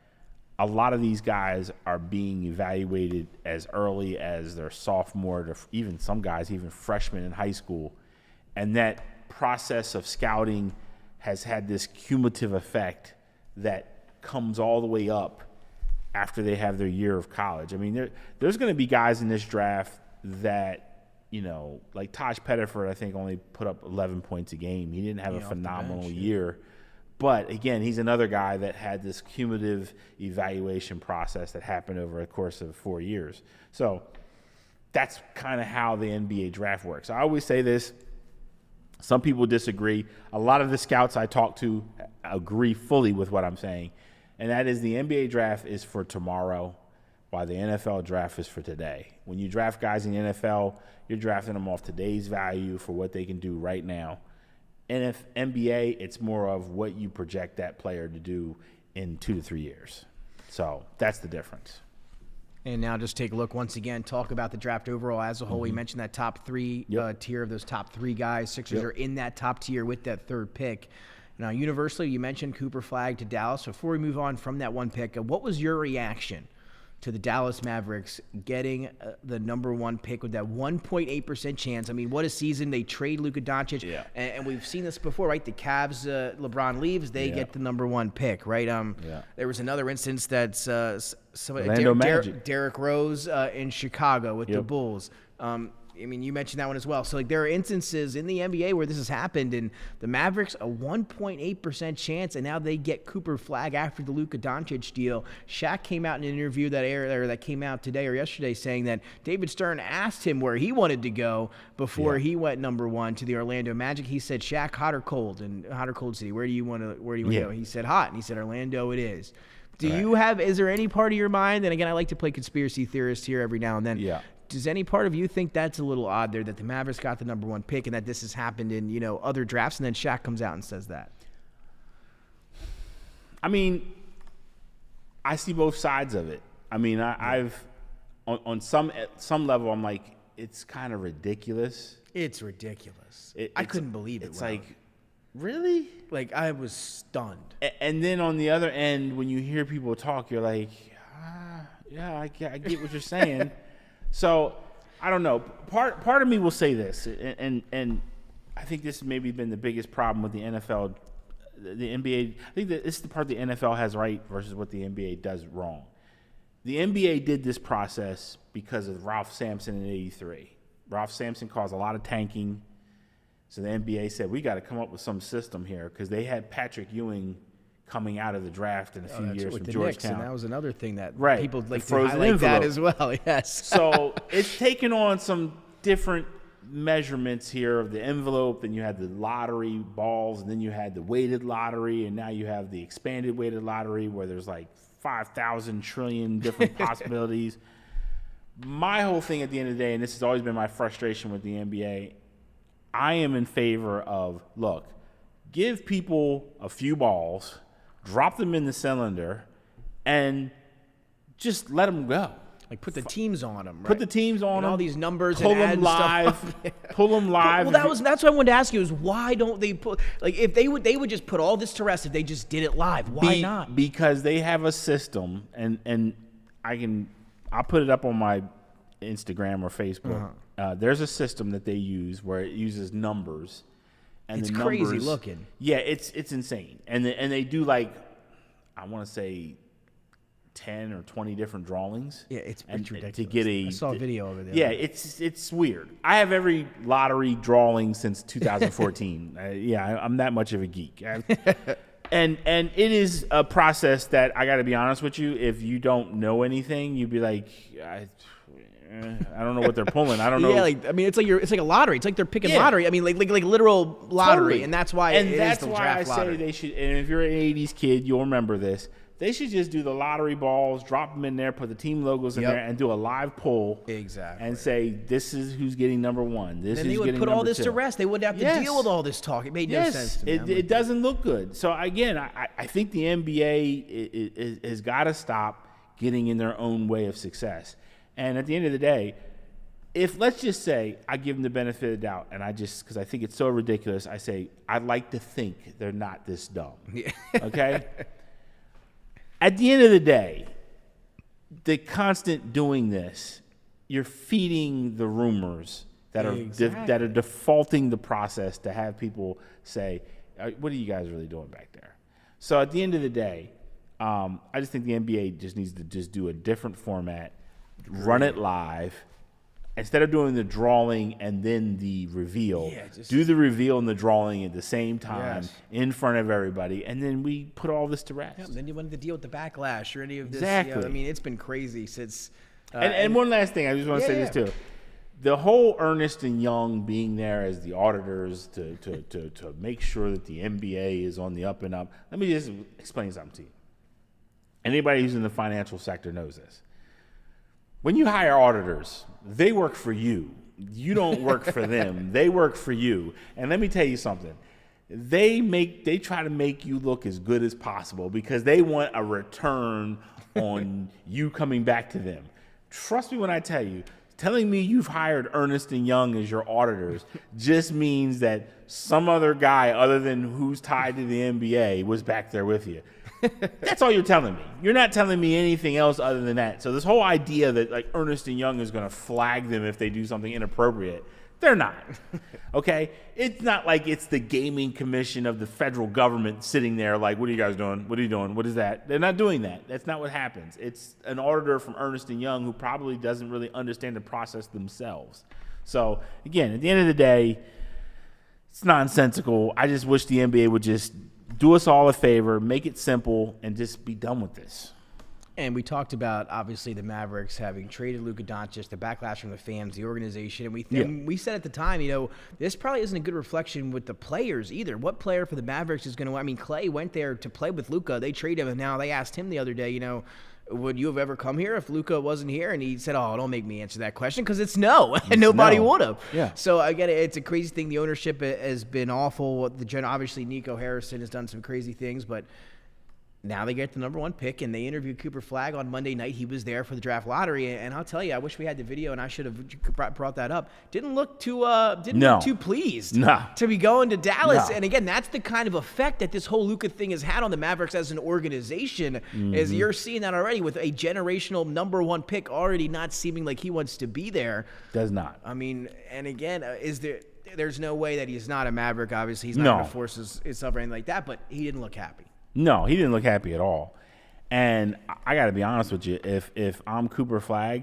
A lot of these guys are being evaluated as early as their sophomore to even some guys, even freshmen in high school. And that process of scouting has had this cumulative effect that comes all the way up after they have their year of college. I mean, there's going to be guys in this draft that, like Taj Pettiford, I think only put up 11 points a game. He didn't have a phenomenal year. But, again, he's another guy that had this cumulative evaluation process that happened over a course of 4 years. So that's kind of how the NBA draft works. I always say this. Some people disagree. A lot of the scouts I talk to agree fully with what I'm saying, and that is the NBA draft is for tomorrow while the NFL draft is for today. When you draft guys in the NFL, you're drafting them off today's value for what they can do right now. And if NBA, it's more of what you project that player to do in 2 to 3 years. So that's the difference. And now just take a look once again, talk about the draft overall as a whole. We mentioned that top 3 tier of those top 3 guys. Sixers are in that top tier with that 3rd pick. Now, universally, you mentioned Cooper Flagg to Dallas. Before we move on from that 1 pick, what was your reaction to the Dallas Mavericks getting the number 1 pick with that 1.8% chance? I mean, what a season. They trade Luka Doncic, and we've seen this before, right? The Cavs, LeBron leaves, they get the number 1 pick, right? There was another instance that's Derrick Rose in Chicago with the Bulls. I mean, you mentioned that one as well. So, like, there are instances in the NBA where this has happened, and the Mavericks, a 1.8% chance, and now they get Cooper Flag after the Luka Doncic deal. Shaq came out in an interview that came out today or yesterday saying that David Stern asked him where he wanted to go before he went number one to the Orlando Magic. He said, Shaq, hot or cold? And hot or cold city, where do you want to go? He said, hot. And he said, Orlando it is. Is there any part of your mind, and again, I like to play conspiracy theorist here every now and then. Yeah. Does any part of you think that's a little odd there, that the Mavericks got the number one pick and that this has happened in, other drafts, and then Shaq comes out and says that? I mean, I see both sides of it. I mean, I've on some level, I'm like, it's kind of ridiculous. It's ridiculous. I couldn't believe it. It's like, really? Like, I was stunned. And then on the other end, when you hear people talk, you're like, yeah, I get what you're saying. So I don't know. Part of me will say this, and I think this has maybe been the biggest problem with the NFL, the NBA. I think that this is the part the NFL has right versus what the NBA does wrong. The NBA did this process because of Ralph Sampson in '83. Ralph Sampson caused a lot of tanking. So the NBA said, we got to come up with some system here, because they had Patrick Ewing coming out of the draft in a few years from Georgetown. Knicks, and that was another thing that people like to highlight that as well, yes. So it's taken on some different measurements here of the envelope. Then you had the lottery balls, and then you had the weighted lottery, and now you have the expanded weighted lottery where there's like 5,000 trillion different possibilities. My whole thing at the end of the day, and this has always been my frustration with the NBA, I am in favor of, look, give people a few balls, drop them in the cylinder, and just let them go. Like, put the teams on them, right? Put the teams on and them. all these numbers pull and them live. Stuff. Pull them live. Well, that's what I wanted to ask you is, why don't they put, like, if they would just put all this to rest if they just did it live. Why not? Because they have a system, and I'll put it up on my Instagram or Facebook. There's a system that they use where it uses numbers, and it's the numbers, crazy looking. Yeah, it's insane, and they do, like, I want to say 10 or 20 different drawings. Yeah, it's ridiculous. To get I saw a video of it. Yeah, it's weird. I have every lottery drawing since 2014. I'm that much of a geek. And it is a process that, I got to be honest with you, if you don't know anything, you'd be like, I don't know what they're pulling. I don't know. Yeah, like, I mean, it's like a lottery. It's like they're picking lottery. I mean, like literal lottery, totally. And that's why. That's why I lottery. say they should. And if you're an '80s kid, you'll remember this. They should just do the lottery balls, drop them in there, put the team logos in there, and do a live poll. Exactly. And say, this is who's getting number one. This is they would put all this to rest. They wouldn't have to deal with all this talk. It made no sense to me. It doesn't look good. So again, I think the NBA has got to stop getting in their own way of success. And at the end of the day, if, let's just say, I give them the benefit of the doubt, and because I think it's so ridiculous, I say, I'd like to think they're not this dumb. Yeah. Okay? At the end of the day, the constant doing this, you're feeding the rumors that are defaulting the process to have people say, what are you guys really doing back there? So at the end of the day, I just think the NBA just needs to just do a different format, run it live. Instead of doing the drawing and then the reveal, do the reveal and the drawing at the same time in front of everybody, and then we put all this to rest. Yeah, and then you wanted to deal with the backlash or any of this. Exactly. I mean, it's been crazy since. And one last thing, I just want to say this too. The whole Ernst & Young being there as the auditors to make sure that the NBA is on the up and up. Let me just explain something to you. Anybody who's in the financial sector knows this. When you hire auditors, they work for you. You don't work for them. They work for you. And let me tell you something. They try to make you look as good as possible because they want a return on you coming back to them. Trust me when I tell you, telling me you've hired Ernst & Young as your auditors just means that some other guy other than who's tied to the NBA was back there with you. That's all you're telling me. You're not telling me anything else other than that. So this whole idea that, like, Ernst & Young is going to flag them if they do something inappropriate, They're not. Okay? It's not like it's the gaming commission of the federal government sitting there like, what are you guys doing? What are you doing? What is that? They're not doing that. That's not what happens. It's an auditor from Ernst & Young who probably doesn't really understand the process themselves. So, again, at the end of the day, it's nonsensical. I just wish the NBA would just do us all a favor, make it simple, and just be done with this. And we talked about, obviously, the Mavericks having traded Luka Doncic, the backlash from the fans, the organization. And we said at the time, this probably isn't a good reflection with the players either. What player for the Mavericks is going to – I mean, Clay went there to play with Luka. They traded him, and now they asked him the other day, would you have ever come here if Luka wasn't here? And he said, don't make me answer that question because it's no, and nobody would have. Yeah. So, again, it's a crazy thing. The ownership has been awful. Obviously, Nico Harrison has done some crazy things, but – now they get the number 1 pick, and they interviewed Cooper Flagg on Monday night. He was there for the draft lottery, and I'll tell you, I wish we had the video, and I should have brought that up. Didn't look too pleased to be going to Dallas. No. And again, that's the kind of effect that this whole Luka thing has had on the Mavericks as an organization. Is you're seeing that already with a generational number 1 pick already not seeming like he wants to be there. Does not. I mean, and again, there's no way that he's not a Maverick. Obviously, he's not going to force himself or anything like that. But he didn't look happy. No, he didn't look happy at all. And I got to be honest with you. If I'm Cooper Flagg,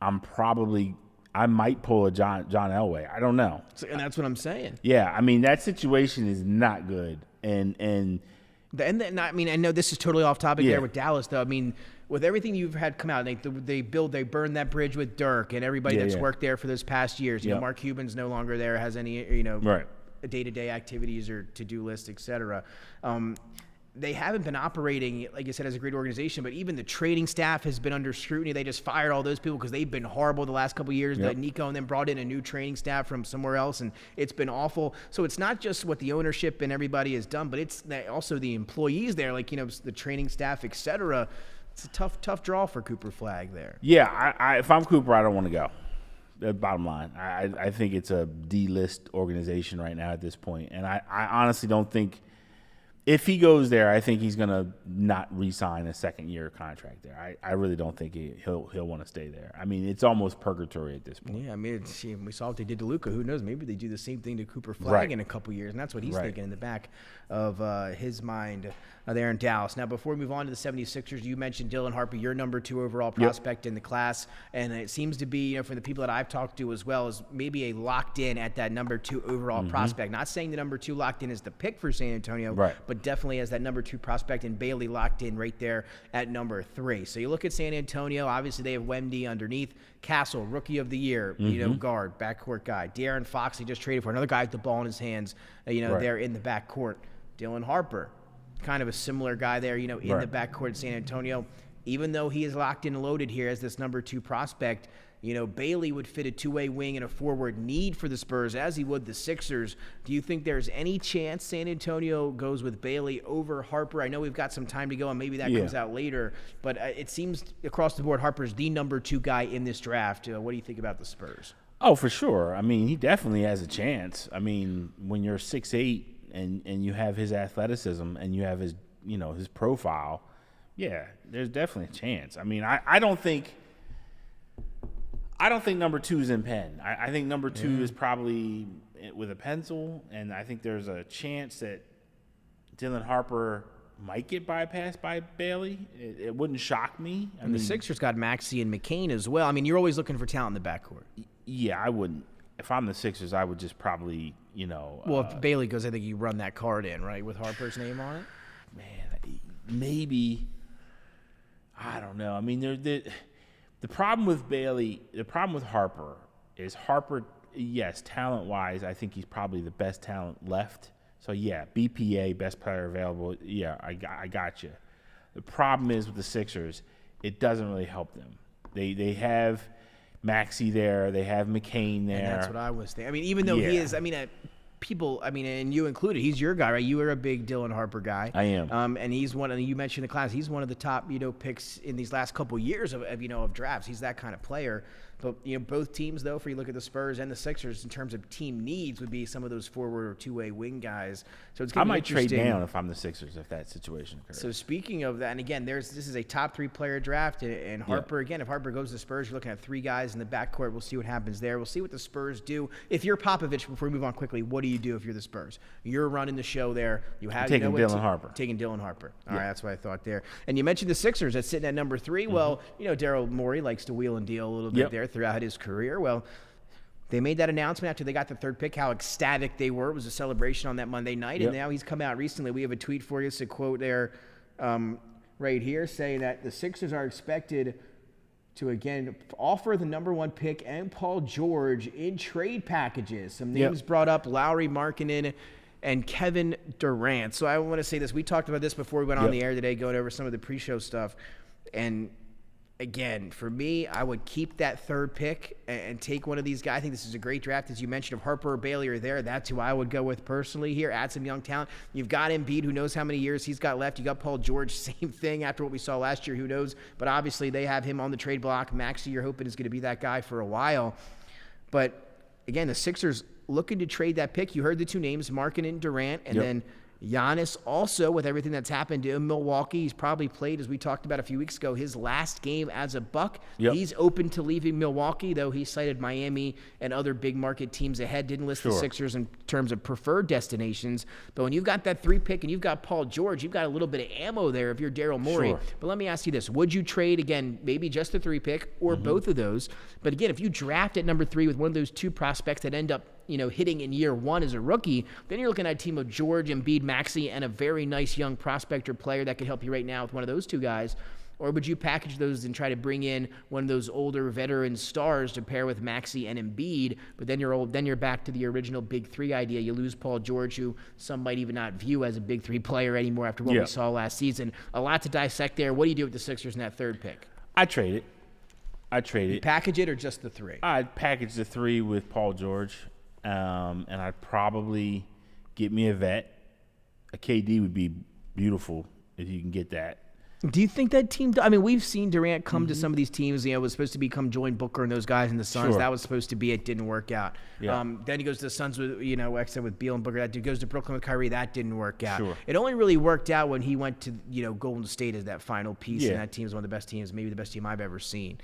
I might pull a John Elway. I don't know. And that's what I'm saying. Yeah, I mean, that situation is not good. And I mean, I know this is totally off topic there with Dallas, though. I mean, with everything you've had come out, they burned that bridge with Dirk and everybody that's worked there for those past years. Mark Cuban's no longer there, has any, day-to-day activities or to-do list, et cetera. They haven't been operating, like I said, as a great organization, but even the training staff has been under scrutiny. They just fired all those people because they've been horrible the last couple of years. Yep. Nico and then brought in a new training staff from somewhere else, and it's been awful. So it's not just what the ownership and everybody has done, but it's also the employees there, the training staff, et cetera. It's a tough draw for Cooper Flagg there. Yeah, if I'm Cooper, I don't want to go. The bottom line, I think it's a D-list organization right now at this point, and I honestly don't think if he goes there, I think he's gonna not re-sign a second-year contract there. I really don't think he'll want to stay there. I mean, it's almost purgatory at this point. Yeah, I mean, we saw what they did to Luka. Who knows? Maybe they do the same thing to Cooper Flagg in a couple years, and that's what he's thinking in the back of his mind there in Dallas. Now, before we move on to the 76ers, you mentioned Dylan Harper, your number 2 overall prospect in the class, and it seems to be, from the people that I've talked to as well, is maybe a locked in at that number 2 overall prospect. Not saying the number 2 locked in is the pick for San Antonio, but definitely as that number 2 prospect, and Bailey locked in right there at number 3. So you look at San Antonio, obviously they have Wemby underneath. Castle, rookie of the year, guard, backcourt guy. De'Aaron Fox, he just traded for another guy with the ball in his hands, there in the backcourt. Dylan Harper, kind of a similar guy there, in the backcourt at San Antonio. Even though he is locked in and loaded here as this number 2 prospect, Bailey would fit a two-way wing and a forward need for the Spurs, as he would the Sixers. Do you think there's any chance San Antonio goes with Bailey over Harper? I know we've got some time to go, and maybe that comes out later, but it seems across the board Harper's the number 2 guy in this draft. What do you think about the Spurs? Oh, for sure. I mean, he definitely has a chance. I mean, when you're 6'8", and you have his athleticism and you have his, his profile, there's definitely a chance. I mean, I don't think number 2 is in pen. I think number 2 is probably with a pencil, and I think there's a chance that Dylan Harper might get bypassed by Bailey. It wouldn't shock me. I mean, the Sixers got Maxey and McCain as well. I mean, you're always looking for talent in the backcourt. Yeah, I wouldn't. If I'm the Sixers, I would just probably, Well, if Bailey goes, I think you run that card in, right, with Harper's name on it? Man, maybe. I don't know. I mean, the problem with Bailey, the problem with Harper is yes, talent-wise, I think he's probably the best talent left. So, BPA, best player available, I got you. The problem is with the Sixers, it doesn't really help them. They have Maxey there. They have McCain there. And that's what I was thinking. I mean, even though he is, people, I mean, and you included, he's your guy, right? You are a big Dylan Harper guy. I am. And he's one of you mentioned the class. He's one of the top, picks in these last couple years of drafts. He's that kind of player. But, both teams, though, if you look at the Spurs and the Sixers, in terms of team needs, would be some of those forward or two-way wing guys. So it's going to be interesting. I might trade down if I'm the Sixers if that situation occurs. So speaking of that, and again, this is a top 3 player draft, and Harper, again, if Harper goes to the Spurs, you're looking at 3 guys in the backcourt. We'll see what happens there. We'll see what the Spurs do. If you're Popovich, before we move on quickly, what do you do if you're the Spurs? You're running the show there. Taking Dylan Harper. Taking Dylan Harper. All right, that's what I thought there. And you mentioned the Sixers that's sitting at number 3. Well, Daryl Morey likes to wheel and deal a little bit there throughout his career. Well, they made that announcement after they got the 3rd pick, how ecstatic they were. It was a celebration on that Monday night, and now he's come out recently. We have a tweet for you. It's a quote there right here saying that the Sixers are expected to, again, offer the number 1 pick and Paul George in trade packages. Some names brought up, Lowry, Markkanen, and Kevin Durant. So I want to say this. We talked about this before we went on the air today, going over some of the pre-show stuff. And again, for me, I would keep that 3rd pick and take one of these guys. I think this is a great draft. As you mentioned, if Harper or Bailey are there, that's who I would go with personally here. Add some young talent. You've got Embiid, who knows how many years he's got left. You got Paul George, same thing after what we saw last year, who knows. But obviously they have him on the trade block. Maxey, you're hoping, is going to be that guy for a while. But again, the Sixers looking to trade that pick. You heard the 2 names, Markkanen and Durant, and then Giannis also, with everything that's happened in Milwaukee, he's probably played, as we talked about a few weeks ago, his last game as a Buck. He's open to leaving Milwaukee, though he cited Miami and other big market teams ahead, didn't list the Sixers in terms of preferred destinations. But when you've got that 3 pick and you've got Paul George, you've got a little bit of ammo there if you're Daryl Morey. But let me ask you this. Would you trade, again, maybe just the 3 pick or both of those? But again, if you draft at number 3 with one of those 2 prospects that end up hitting in year 1 as a rookie, then you're looking at a team of George, Embiid, Maxey, and a very nice young prospect or player that could help you right now with one of those 2 guys. Or would you package those and try to bring in one of those older veteran stars to pair with Maxey and Embiid? But then you're back to the original Big 3 idea. You lose Paul George, who some might even not view as a Big 3 player anymore after what we saw last season. A lot to dissect there. What do you do with the Sixers in that 3rd pick? I trade it. You package it or just the 3? I'd package the 3 with Paul George. And I'd probably get me a vet. A KD would be beautiful if you can get that. Do you think that team – I mean, we've seen Durant come to some of these teams. Was supposed to become join Booker and those guys in the Suns. That was supposed to be it. Didn't work out. Then he goes to the Suns with, like I said, with Beal and Booker. That dude goes to Brooklyn with Kyrie. That didn't work out. It only really worked out when he went to, Golden State as that final piece. And that team is one of the best teams, maybe the best team I've ever seen.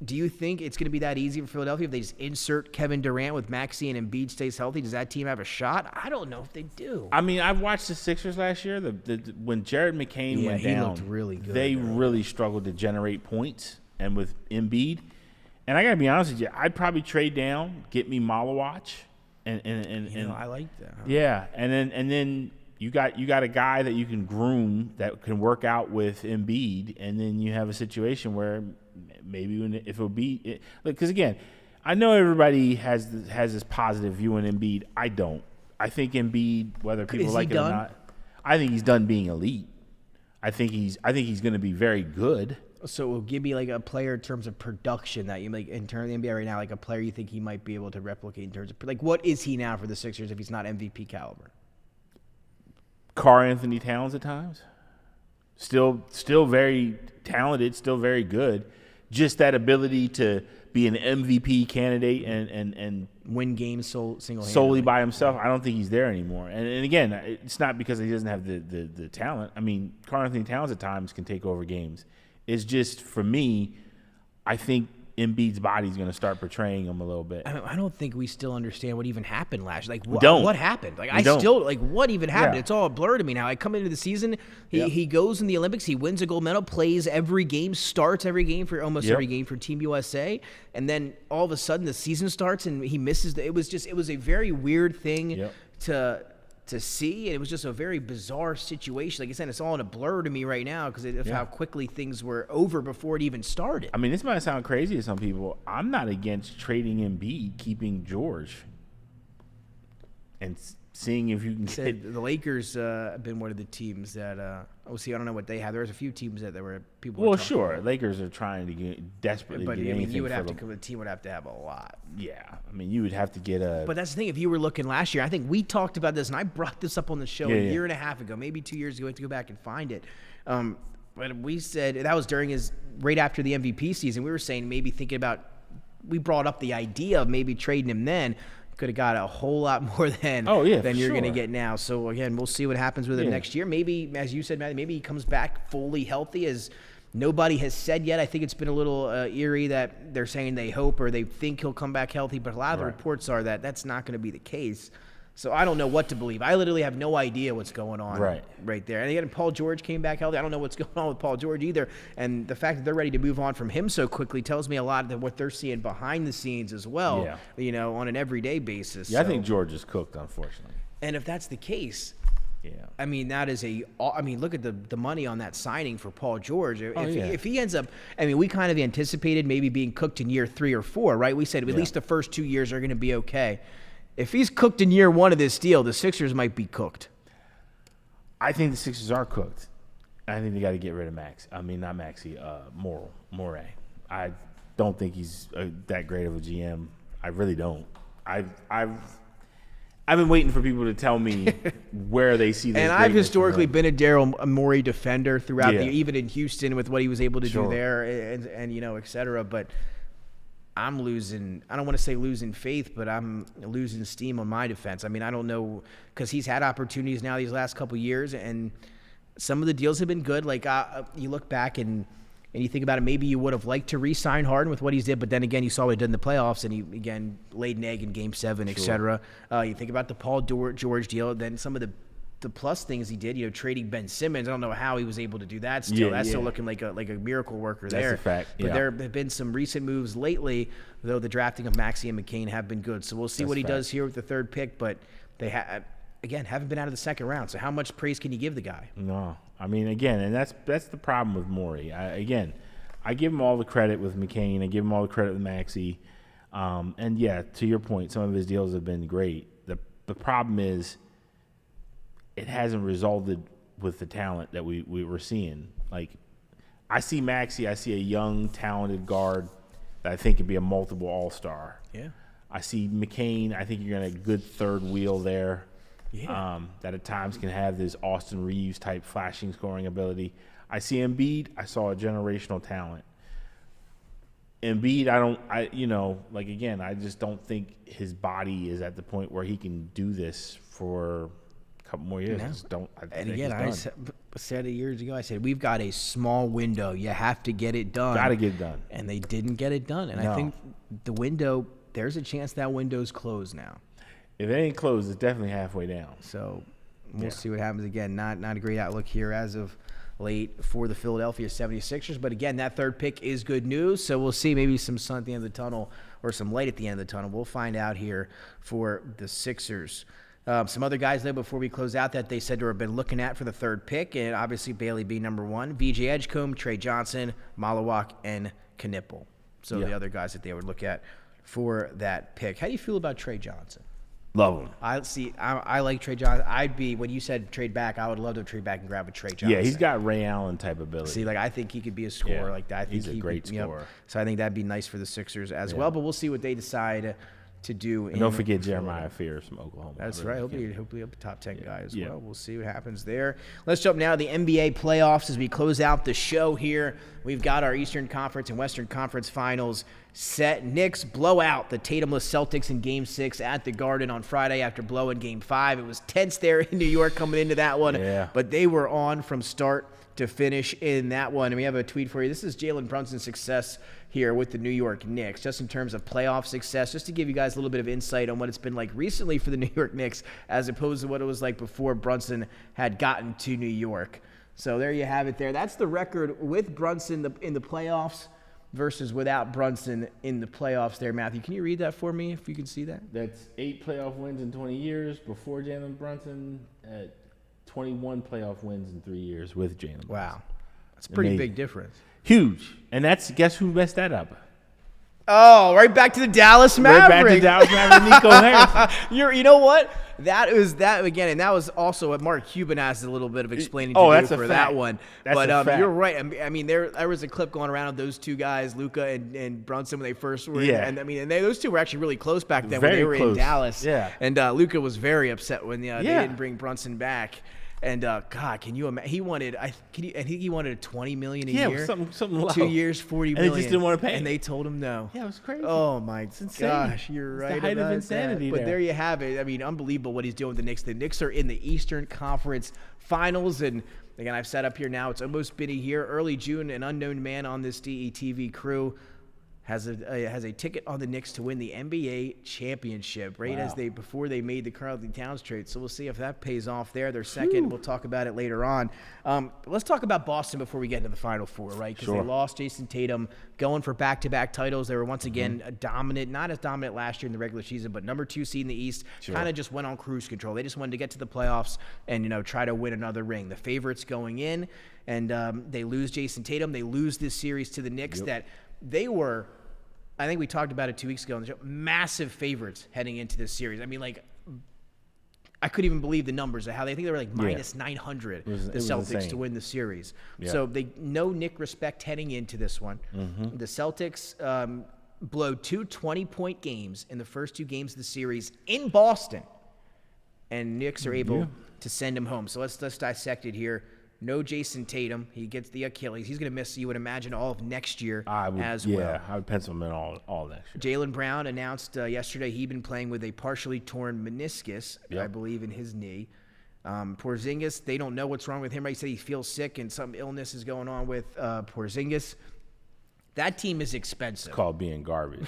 Do you think it's going to be that easy for Philadelphia if they just insert Kevin Durant with Maxey and Embiid stays healthy? Does that team have a shot? I don't know if they do. I mean, I've watched the Sixers last year. When Jared McCain went down, he looked really good. They really struggled to generate points, and with Embiid. And I got to be honest with you, I'd probably trade down, get me Malawach, and I like that. Huh? Yeah, and then you got a guy that you can groom that can work out with Embiid, and then you have a situation where maybe if it'll be because again, I know everybody has this positive view on Embiid. I don't. I think Embiid, whether people like it or not, I think he's done being elite. I think he's going to be very good. So it will give me like a player in terms of production that you like in terms of the NBA right now, like a player you think he might be able to replicate in terms of like what is he now for the Sixers if he's not MVP caliber? Karl Anthony Towns at times. Still very talented, still very good. Just that ability to be an MVP candidate and win games single-handedly. Solely by himself, I don't think he's there anymore. And again, it's not because he doesn't have the talent. I mean, Karl Anthony Towns at times can take over games. It's just, for me, I think Embiid's body's going to start portraying him a little bit. I don't think we still understand what even happened last year. Like, what happened? Like, what even happened? Yeah. It's all a blur to me now. I come into the season, he goes in the Olympics, he wins a gold medal, plays every game, starts every game for almost every game for Team USA, and then all of a sudden the season starts and he misses. It was a very weird thing to see, and it was just a very bizarre situation. Like I said, it's all in a blur to me right now because of how quickly things were over before it even started. I mean, this might sound crazy to some people. I'm not against trading Embiid, keeping George, and seeing if you can get. The Lakers have been one of the teams that I don't know what they have. There's a few teams that there were people. Well, sure, about. Lakers are trying to desperately get anything. You would have to. The team would have to have a lot. Yeah, I mean, you would have to get a. But that's the thing. If you were looking last year, I think we talked about this, and I brought this up on the show a year and a half ago, maybe 2 years ago. I have to go back and find it. But we said that was during right after the MVP season. We were saying maybe thinking about. We brought up the idea of maybe trading him then. Could have got a whole lot more than you're going to get now. So, again, we'll see what happens with him next year. Maybe, as you said, Matt, maybe he comes back fully healthy, as nobody has said yet. I think it's been a little eerie that they're saying they hope or they think he'll come back healthy, but a lot of the reports are that that's not going to be the case. So I don't know what to believe. I literally have no idea what's going on right there. And again, Paul George came back healthy. I don't know what's going on with Paul George either. And the fact that they're ready to move on from him so quickly tells me a lot of what they're seeing behind the scenes as well, on an everyday basis. Yeah, so, I think George is cooked, unfortunately. And if that's the case, I mean, that is look at the money on that signing for Paul George. If he ends up, we kind of anticipated maybe being cooked in year 3 or 4, right? We said at least the first 2 years are going to be okay. If he's cooked in year 1 of this deal, the Sixers might be cooked. I think the Sixers are cooked. I think they got to get rid of Morey. I don't think he's that great of a GM. I really don't. I've been waiting for people to tell me where they see this. And I've historically been a Daryl Morey defender throughout even in Houston with what he was able to do there and et cetera. But I'm losing. I don't want to say losing faith, but I'm losing steam on my defense. I mean, I don't know, because he's had opportunities now these last couple of years, and some of the deals have been good. Like you look back and you think about it, maybe you would have liked to re-sign Harden with what he's did, but then again, you saw what he did in the playoffs, and he again laid an egg in Game 7, et cetera. You think about the Paul George deal, then some of the plus things he did, trading Ben Simmons. I don't know how he was able to do that still. That's still looking like a miracle worker there. That's a fact. But there have been some recent moves lately, though the drafting of Maxey and McCain have been good. So we'll see what he does here with the 3rd pick. But they haven't been out of the 2nd round. So how much praise can you give the guy? No. I mean, again, and that's the problem with Morey. I give him all the credit with McCain. I give him all the credit with Maxey. And to your point, some of his deals have been great. The problem is, it hasn't resulted with the talent that we were seeing. Like, I see Maxey, I see a young, talented guard that I think could be a multiple all-star. Yeah. I see McCain, I think you're going to have a good third wheel there. Yeah. That at times can have this Austin Reeves-type flashing scoring ability. I see Embiid, I saw a generational talent. Embiid, I just don't think his body is at the point where he can do this for couple more years. I said it years ago. I said we've got a small window. You have to get it done. Got to get it done. And they didn't get it done. And I think the window. There's a chance that window's closed now. If it ain't closed, it's definitely halfway down. So we'll see what happens again. Not a great outlook here as of late for the Philadelphia 76ers. But again, that 3rd pick is good news. So we'll see maybe some sun at the end of the tunnel or some light at the end of the tunnel. We'll find out here for the Sixers. Some other guys, though, before we close out that they said to have been looking at for the 3rd pick, and obviously Bailey being number 1, VJ Edgecombe, Trey Johnson, Malawak, and Knipple. So the other guys that they would look at for that pick. How do you feel about Trey Johnson? Love him. I like Trey Johnson. When you said trade back, I would love to trade back and grab a Trey Johnson. Yeah, he's got Ray Allen type ability. See, I think he could be a scorer like that. He's a great scorer. So I think that'd be nice for the Sixers as well. But we'll see what they decide to do. And don't forget Jeremiah Fears from Oklahoma. That's right. He'll be a top 10 guy as well. We'll see what happens there. Let's jump now to the NBA playoffs as we close out the show here. We've got our Eastern Conference and Western Conference finals set. Knicks blow out the Tatumless Celtics in Game 6 at the Garden on Friday after blowing Game 5. It was tense there in New York coming into that one, but they were on from start to finish in that one. And we have a tweet for you. This is Jalen Brunson's success here with the New York Knicks, just in terms of playoff success, just to give you guys a little bit of insight on what it's been like recently for the New York Knicks as opposed to what it was like before Brunson had gotten to New York. So there you have it there. That's the record with Brunson in the playoffs versus without Brunson in the playoffs there. Matthew, can you read that for me if you can see that? That's 8 playoff wins in 20 years before Jalen Brunson, 21 playoff wins in 3 years with Jalen Brunson. Wow. That's a pretty big difference. Huge. And guess who messed that up? Oh, right back to the Dallas Mavericks. Right back to Dallas Mavericks, Nico Harrison. You know what? That was that again, and that was also what Mark Cuban has a little bit of explaining to that's do a for fact. that one. That's but a fact. you're right. I mean, there was a clip going around of those two guys, Luka and Brunson, when they first were. Yeah. And I mean, those two were actually really close back then when Very they were in close. Dallas. Yeah. And Luka was very upset when they didn't bring Brunson back. And God, can you imagine? He wanted, I think he wanted $20 million a year. something low. 2 years, $40 million. And they just didn't want to pay. And they told him no. Yeah, it was crazy. Oh my insane. gosh, you're It's right. the height of about insanity that. But there. there you have it. I mean, unbelievable what he's doing with the Knicks. The Knicks are in the Eastern Conference Finals, and again, I've set up here now. It's almost been a year. Early June, an unknown man on this DETV crew has a ticket on the Knicks to win the NBA championship before they made the Karl Anthony Towns trade. So we'll see if that pays off there. They're second. We'll talk about it later on. Let's talk about Boston before we get into the Final Four, right? Because they lost Jason Tatum, going for back-to-back titles. They were once again dominant, not as dominant last year in the regular season, but number 2 seed in the East. Kind of just went on cruise control. They just wanted to get to the playoffs and try to win another ring. The favorites going in, and they lose Jason Tatum. They lose this series to the Knicks that they were. I think we talked about it 2 weeks ago on the show. Massive favorites heading into this series. I mean, I couldn't even believe the numbers of how they think they were minus 900, the Celtics insane. to win the series. Yeah. So they no Nick respect heading into this one. The Celtics blow 2 20-point games in the first 2 games of the series in Boston, and Knicks are able to send him home. So let's dissect it here. No Jason Tatum. He gets the Achilles. He's going to miss, you would imagine, all of next year as well. Yeah, I would pencil him in all next year. Jaylen Brown announced yesterday he'd been playing with a partially torn meniscus, I believe, in his knee. Porzingis, they don't know what's wrong with him. He said he feels sick and some illness is going on with Porzingis. That team is expensive. It's called being garbage.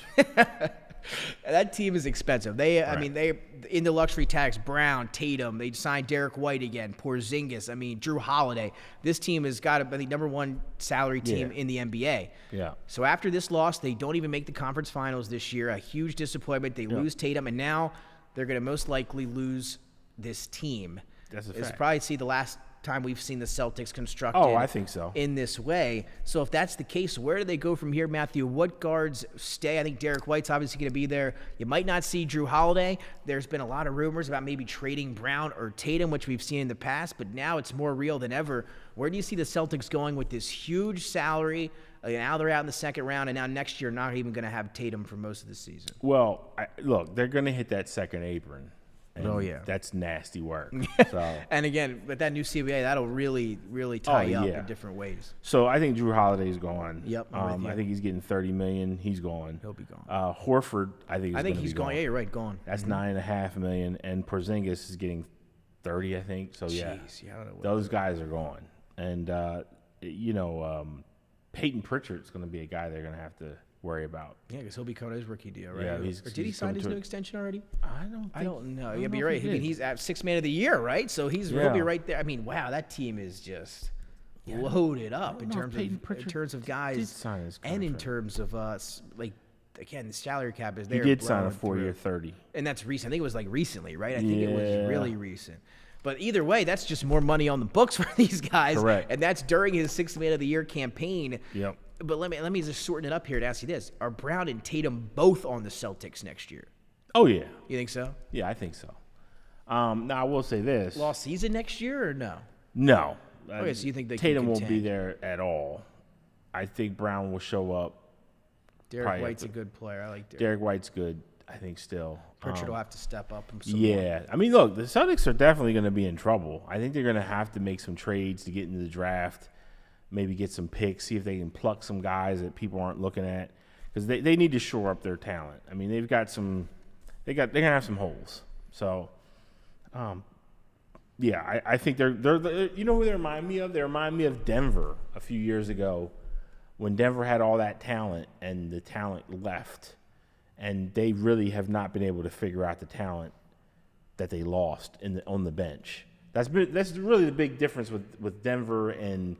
That team is expensive. I mean, they in the luxury tax. Brown, Tatum. They signed Derek White again. Porzingis. I mean, Drew Holiday. This team has got the number 1 salary team in the NBA. Yeah. So after this loss, they don't even make the conference finals this year. A huge disappointment. They lose Tatum, and now they're going to most likely lose this team. That's a It's fact. probably the last time we've seen the Celtics constructed. Oh, I think so. In this way. So if that's the case, where do they go from here, Matthew? What guards stay? I think Derek White's obviously going to be there. You might not see Drew Holiday. There's been a lot of rumors about maybe trading Brown or Tatum, which we've seen in the past, but now it's more real than ever. Where do you see the Celtics going with this huge salary? Now they're out in the second round, and now next year not even going to have Tatum for most of the season. Well, look, they're going to hit that second apron. And that's nasty work. So And again, with that new CBA, that'll really, really tie you up in different ways. So I think Drew Holiday's gone. Yep, I'm with you. I think he's getting $30 million. He's gone. He'll be gone. Horford, I think he's gone. Yeah, you're right, gone. That's $9.5 million, and Porzingis is getting 30, I think. So yeah, Jeez, I don't know those guys are gone. And Peyton Pritchard's going to be a guy they're going to have to worry about. Yeah, because he'll be coming his rookie deal, right? Yeah, or did he sign his new extension already? I don't know. Yeah, but you're right. I mean, he's at 6th man of the year, right? So he'll be right there. I mean, wow, that team is just loaded up in terms of guys and in terms of again, the salary cap is there. He did sign a 4-year 30. And that's recent. I think it was recently, right? I think it was really recent. But either way, that's just more money on the books for these guys. Correct. And that's during his 6th man of the year campaign. Yep. But let me just shorten it up here to ask you this. Are Brown and Tatum both on the Celtics next year? Oh, yeah. You think so? Yeah, I think so. Now, I will say this. Lost season next year or no? No. Okay, so you think they Tatum can won't be contend. there at all. I think Brown will show up. Derek White's a good player. I like Derek. Derek White's good, I think, still. Pritchard will have to step up. Yeah. I mean, look, the Celtics are definitely going to be in trouble. I think they're going to have to make some trades to get into the draft, maybe get some picks, see if they can pluck some guys that people aren't looking at, because they need to shore up their talent. I mean, they're going to have some holes. So, yeah, I think they're you know who they remind me of? They remind me of Denver a few years ago when Denver had all that talent and the talent left. And they really have not been able to figure out the talent that they lost on the bench. That's really the big difference with Denver and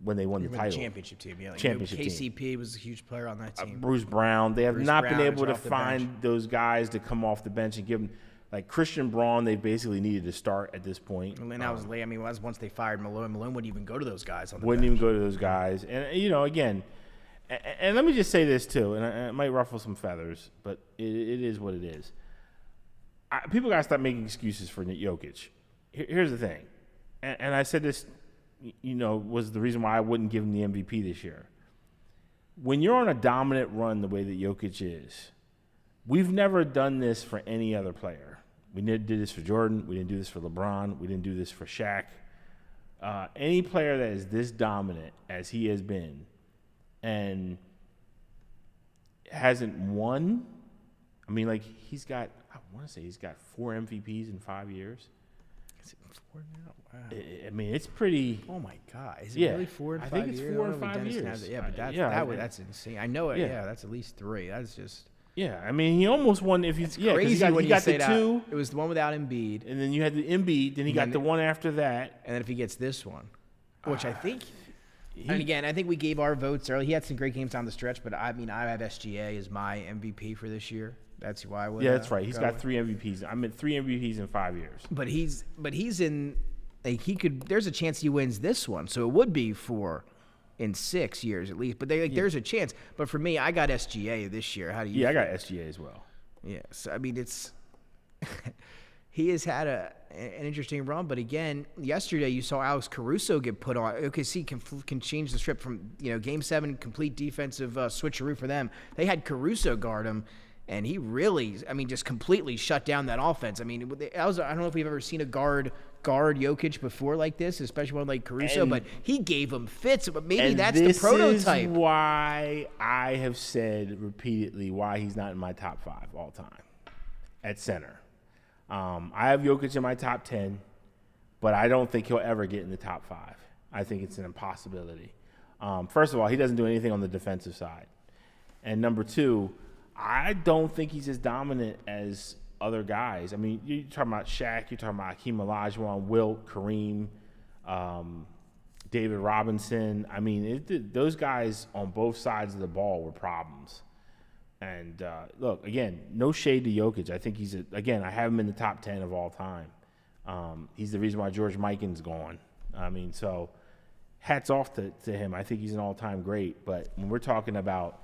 when they won the title. Championship team, yeah. Championship KCP team. was a huge player on that team. Bruce Brown. They have not been able to off the find bench. those guys to come off the bench and give them, like Christian Braun, they basically needed to start at this point. And that was late. I mean, once they fired Malone wouldn't even go to those guys on the Wouldn't bench. even go to those guys. And, again, and let me just say this too, and it might ruffle some feathers, but it is what it is. people got to stop making excuses for Jokic. Here's the thing, and I said this, was the reason why I wouldn't give him the MVP this year. When you're on a dominant run the way that Jokic is, we've never done this for any other player. We did this for Jordan. We didn't do this for LeBron. We didn't do this for Shaq. Any player that is this dominant as he has been and hasn't won, I mean, like, I want to say he's got 4 MVPs in 5 years. Is it 4 now? Wow. I mean, it's pretty. Oh my God! Is it really 4 in 5 years? I think it's 4 or 5 years. Yeah, but that's insane. I know it. Yeah, that's at least 3. That's just. Yeah, I mean, he almost won. If it's crazy when he got the 2. It was the one without Embiid, and then you had the Embiid. Then he got the one after that, and then if he gets this one, which I think. And again, I think we gave our votes early. He had some great games down the stretch, but I mean, I have SGA as my MVP for this year. That's why I would. Yeah, that's right. He's got 3 MVPs. I mean, 3 MVPs in 5 years. But he's in. Like, he could. There's a chance he wins this one, so it would be 4 in 6 years at least. But there's a chance. But for me, I got SGA this year. How do you? Yeah, I got SGA as well. Yes, I mean it's. He has had an interesting run, but again, yesterday you saw Alex Caruso get put on. OKC can change the script from Game 7, complete defensive switcheroo for them. They had Caruso guard him. And he really, just completely shut down that offense. I mean, I don't know if we've ever seen a guard Jokic before like this, especially one like Caruso, but he gave him fits. But maybe that's the prototype. This is why I have said repeatedly why he's not in my top 5 all time at center. I have Jokic in my top 10, but I don't think he'll ever get in the top 5. I think it's an impossibility. First of all, he doesn't do anything on the defensive side. And number 2, I don't think he's as dominant as other guys. I mean, you're talking about Shaq, you're talking about Hakeem Olajuwon, Wilt, Kareem, David Robinson. I mean, those guys on both sides of the ball were problems. And look, again, no shade to Jokic. I think I have him in the top 10 of all time. He's the reason why George Mikan's gone. I mean, so hats off to him. I think he's an all-time great. But when we're talking about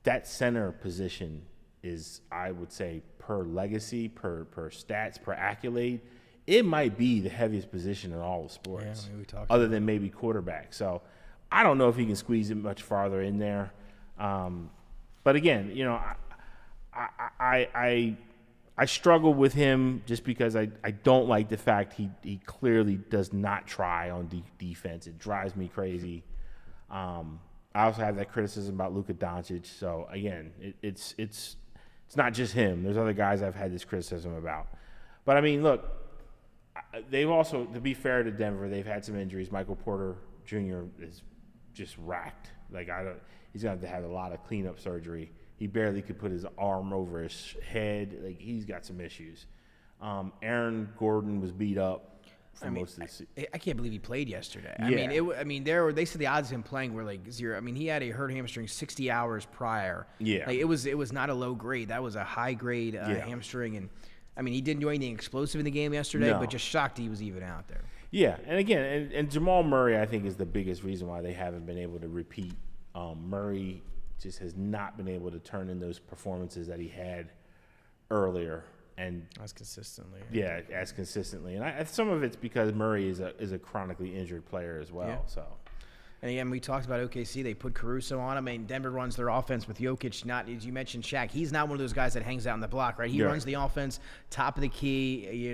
that center position is, I would say, per legacy, per stats, per accolade, it might be the heaviest position in all of sports, other than maybe quarterback. So I don't know if he can squeeze it much farther in there. But again, I struggle with him just because I don't like the fact he clearly does not try on defense. It drives me crazy. I also have that criticism about Luka Doncic. So again, it's not just him. There's other guys I've had this criticism about. But I mean, look, they've also, to be fair to Denver, they've had some injuries. Michael Porter Jr. is just racked. Like he's going to have a lot of cleanup surgery. He barely could put his arm over his head. Like, he's got some issues. Aaron Gordon was beat up. Most of the season. I can't believe he played yesterday. Yeah. They said the odds of him playing were like 0. I mean, he had a hurt hamstring 60 hours prior. Yeah, like, it was not a low grade. That was a high grade hamstring, and I mean, he didn't do anything explosive in the game yesterday, but just shocked he was even out there. Yeah, and again, and Jamal Murray, I think, is the biggest reason why they haven't been able to repeat. Murray just has not been able to turn in those performances that he had earlier. And as consistently. Yeah, as consistently. And some of it's because Murray is a chronically injured player as well. Yeah. So, and again, we talked about OKC. They put Caruso on him. I mean, Denver runs their offense with Jokic. Not, as you mentioned, Shaq. He's not one of those guys that hangs out in the block, right? He runs the offense, top of the key,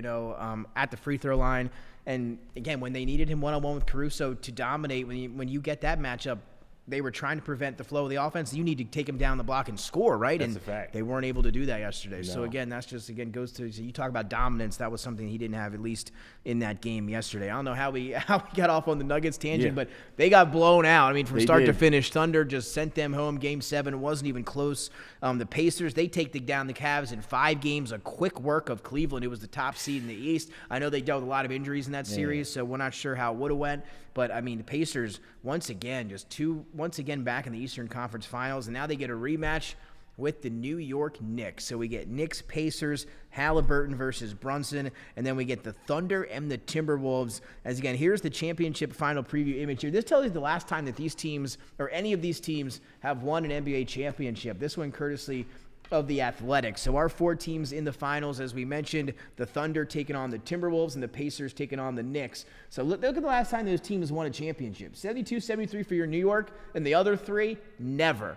at the free throw line. And again, when they needed him one-on-one with Caruso to dominate, when you get that matchup, they were trying to prevent the flow of the offense. You need to take him down the block and score, right? That's a fact. They weren't able to do that yesterday. No. So, again, that's just, goes to, so you talk about dominance. That was something he didn't have, at least in that game yesterday. I don't know how we got off on the Nuggets tangent, but they got blown out. I mean, from start to finish, Thunder just sent them home. Game 7, it wasn't even close. The Pacers, they take down the Cavs in 5 games, a quick work of Cleveland. It was the top seed in the East. I know they dealt with a lot of injuries in that series, so we're not sure how it would have went. But, I mean, the Pacers, once again back in the Eastern Conference Finals, and now they get a rematch with the New York Knicks. So we get Knicks, Pacers, Halliburton versus Brunson, and then we get the Thunder and the Timberwolves. As again, here's the championship final preview image here. This tells you the last time that these teams, or any of these teams, have won an NBA championship. This one courtesy of the Athletics. So our 4 teams in the finals, as we mentioned, the Thunder taking on the Timberwolves and the Pacers taking on the Knicks. So look at the last time those teams won a championship. 72-73 for your New York, and the other 3, never.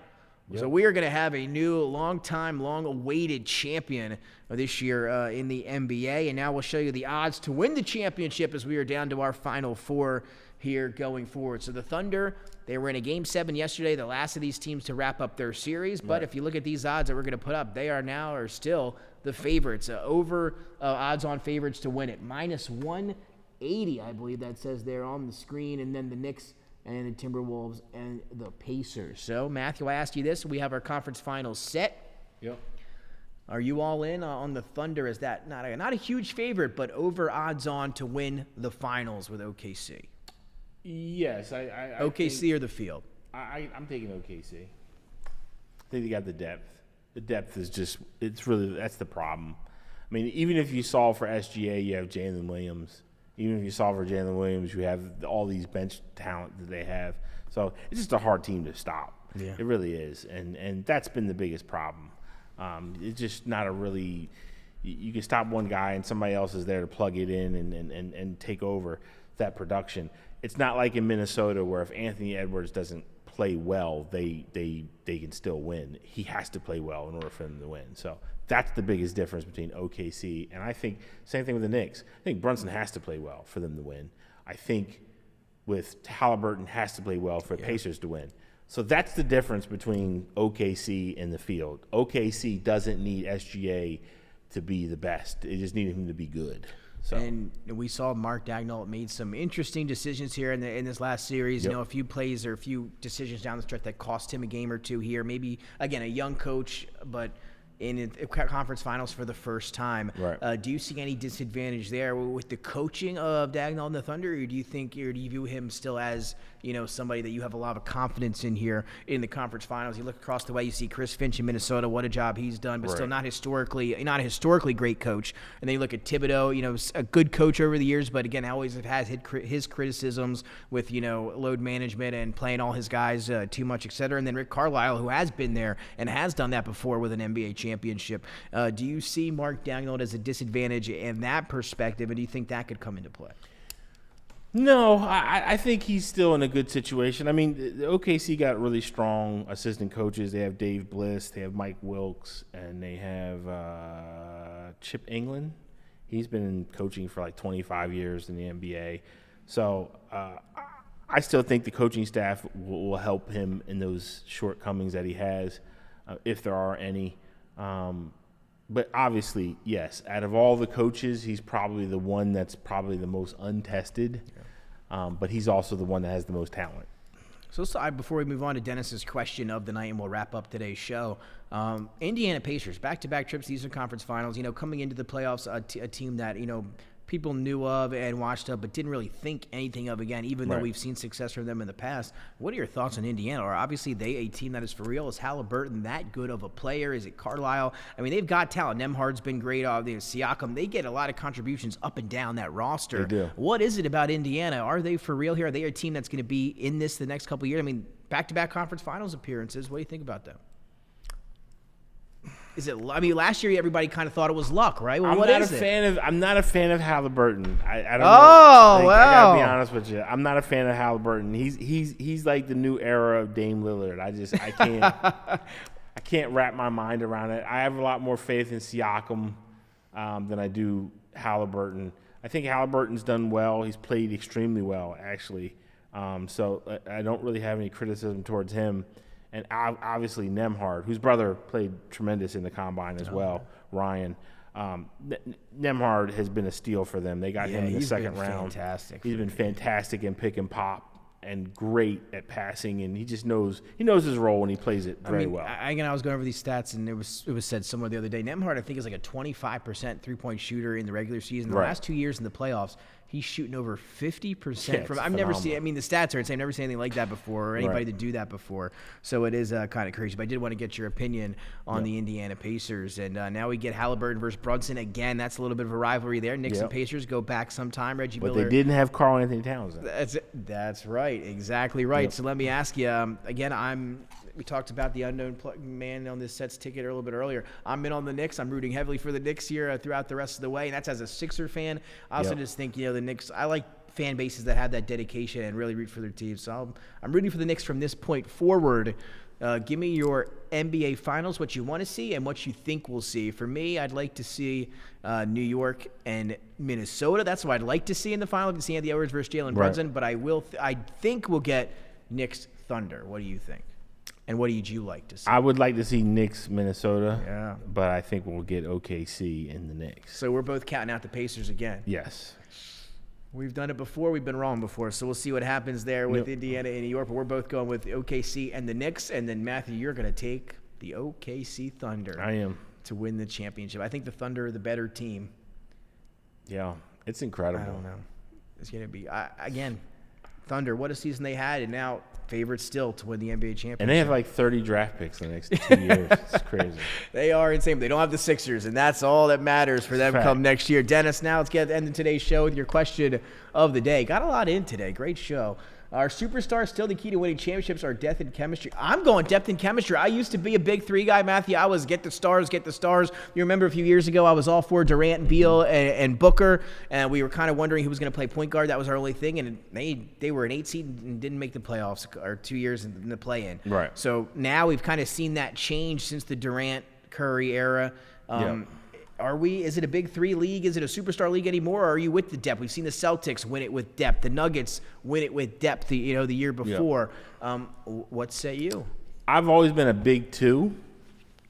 Yep. So we are going to have a new, long-awaited champion this year in the NBA. And now we'll show you the odds to win the championship as we are down to our final 4 here going forward. So the Thunder, they were in a Game 7 yesterday, the last of these teams to wrap up their series. But if you look at these odds that we're going to put up, they are still the favorites. Odds-on favorites to win it. -180, I believe that says there on the screen. And then the Knicks and the Timberwolves and the Pacers. So, Matthew, I asked you this. We have our conference finals set. Yep. Are you all in on the Thunder? Is that not a huge favorite, but over odds-on to win the finals with OKC? Yes. I OKC think, or the Field? I'm taking OKC. I think they got the depth. The depth is just – that's the problem. I mean, even if you solve for SGA, you have Jalen Williams. Even if you solve for Jalen Williams, you have all these bench talent that they have. So it's just a hard team to stop. Yeah. It really is. And that's been the biggest problem. It's just not a really – you can stop one guy and somebody else is there to plug it in and take over that production. It's not like in Minnesota where if Anthony Edwards doesn't play well, they can still win. He has to play well in order for them to win. So that's the biggest difference between OKC. And I think same thing with the Knicks. I think Brunson has to play well for them to win. I think with Halliburton has to play well for the Pacers to win. So that's the difference between OKC and the Field. OKC doesn't need SGA to be the best. They just need him to be good. So. And we saw Mark Daigneault made some interesting decisions here in this last series. Yep. A few plays or a few decisions down the stretch that cost him a game or two here. Maybe, again, a young coach, but in conference finals for the first time. Right. Do you see any disadvantage there with the coaching of Daigneault and the Thunder, or do you view him still as somebody that you have a lot of confidence in here in the conference finals? You look across the way, you see Chris Finch in Minnesota. What a job he's done, but still not a historically great coach. And then you look at Thibodeau, a good coach over the years, but again, always has his criticisms with load management and playing all his guys too much, etc. And then Rick Carlisle, who has been there and has done that before with an NBA championship. Do you see Mark Daigneault as a disadvantage in that perspective, and do you think that could come into play? No, I think he's still in a good situation. I mean, the OKC got really strong assistant coaches. They have Dave Bliss, they have Mike Wilkes, and they have Chip England. He's been coaching for like 25 years in the NBA. So I still think the coaching staff will help him in those shortcomings that he has, if there are any. But obviously, yes, out of all the coaches, he's probably the one that's probably the most untested. Yeah. But he's also the one that has the most talent. So before we move on to Dennis's question of the night, and we'll wrap up today's show, Indiana Pacers, back-to-back trips, Eastern Conference Finals, coming into the playoffs, a team that, people knew of and watched of, but didn't really think anything of again, even though we've seen success from them in the past. What are your thoughts on Indiana? Are obviously they a team that is for real? Is Halliburton that good of a player? Is it Carlisle? I mean, they've got talent. Nembhard's been great. Siakam, they get a lot of contributions up and down that roster. They do. What is it about Indiana? Are they for real here? Are they a team that's going to be in this the next couple of years? I mean, back-to-back conference finals appearances. What do you think about them? Last year everybody kind of thought it was luck, right? Well, I'm not a fan of Halliburton. I don't know. Wow. I gotta be honest with you. I'm not a fan of Halliburton. He's like the new era of Dame Lillard. I can't I can't wrap my mind around it. I have a lot more faith in Siakam than I do Halliburton. I think Halliburton's done well. He's played extremely well, actually. So I don't really have any criticism towards him. And obviously Nembhard, whose brother played tremendous in the Combine as well, Ryan. Nembhard has been a steal for them. They got him in the second round. Fantastic. He's been fantastic in pick and pop and great at passing, and he just knows his role when he plays it very well. I was going over these stats, and it was said somewhere the other day. Nembhard, I think, is like a 25% three-point shooter in the regular season. The last 2 years in the playoffs, he's shooting over 50% from. I've never seen. I mean, the stats are insane. I've never seen anything like that before, or anybody to do that before. So it is kind of crazy. But I did want to get your opinion on the Indiana Pacers, and now we get Halliburton versus Brunson again. That's a little bit of a rivalry there. Knicks and Pacers go back sometime. Reggie Miller. But they didn't have Karl Anthony Towns. That's right. Exactly right. So let me ask you again. We talked about the unknown man on this set's ticket a little bit earlier. I'm in on the Knicks. I'm rooting heavily for the Knicks here throughout the rest of the way, and that's as a Sixer fan. I also just think, the Knicks, I like fan bases that have that dedication and really root for their team. So I'm rooting for the Knicks from this point forward. Give me your NBA Finals, what you want to see and what you think we'll see. For me, I'd like to see New York and Minnesota. That's what I'd like to see in the final. I've seen Anthony Edwards versus Jalen Brunson, but I think we'll get Knicks Thunder. What do you think? And what would you like to see? I would like to see Knicks Minnesota. Yeah. But I think we'll get OKC in the Knicks. So we're both counting out the Pacers again. Yes. We've done it before. We've been wrong before. So we'll see what happens there with Indiana and New York. But we're both going with OKC and the Knicks. And then, Matthew, you're going to take the OKC Thunder. I am. To win the championship. I think the Thunder are the better team. Yeah. It's incredible. I don't know. It's going to be, again, Thunder, what a season they had. And now favorites still to win the NBA championship. And they have like 30 draft picks in the next 2 years. It's crazy. They are insane. But they don't have the Sixers, and that's all that matters for them come next year. Dennis, now let's get to the end of today's show with your question of the day. Got a lot in today. Great show. Are superstars still the key to winning championships or depth and chemistry? I'm going depth and chemistry. I used to be a big three guy, Matthew. I was get the stars. You remember a few years ago, I was all for Durant, Beal, and Booker, and we were kind of wondering who was going to play point guard. That was our only thing, and they were an 8 seed and didn't make the playoffs, or 2 years in the play-in. Right. So now we've kind of seen that change since the Durant-Curry era. Is it a big three league? Is it a superstar league anymore? Or are you with the depth? We've seen the Celtics win it with depth. The Nuggets win it with depth, the year before. What say you? I've always been a big two.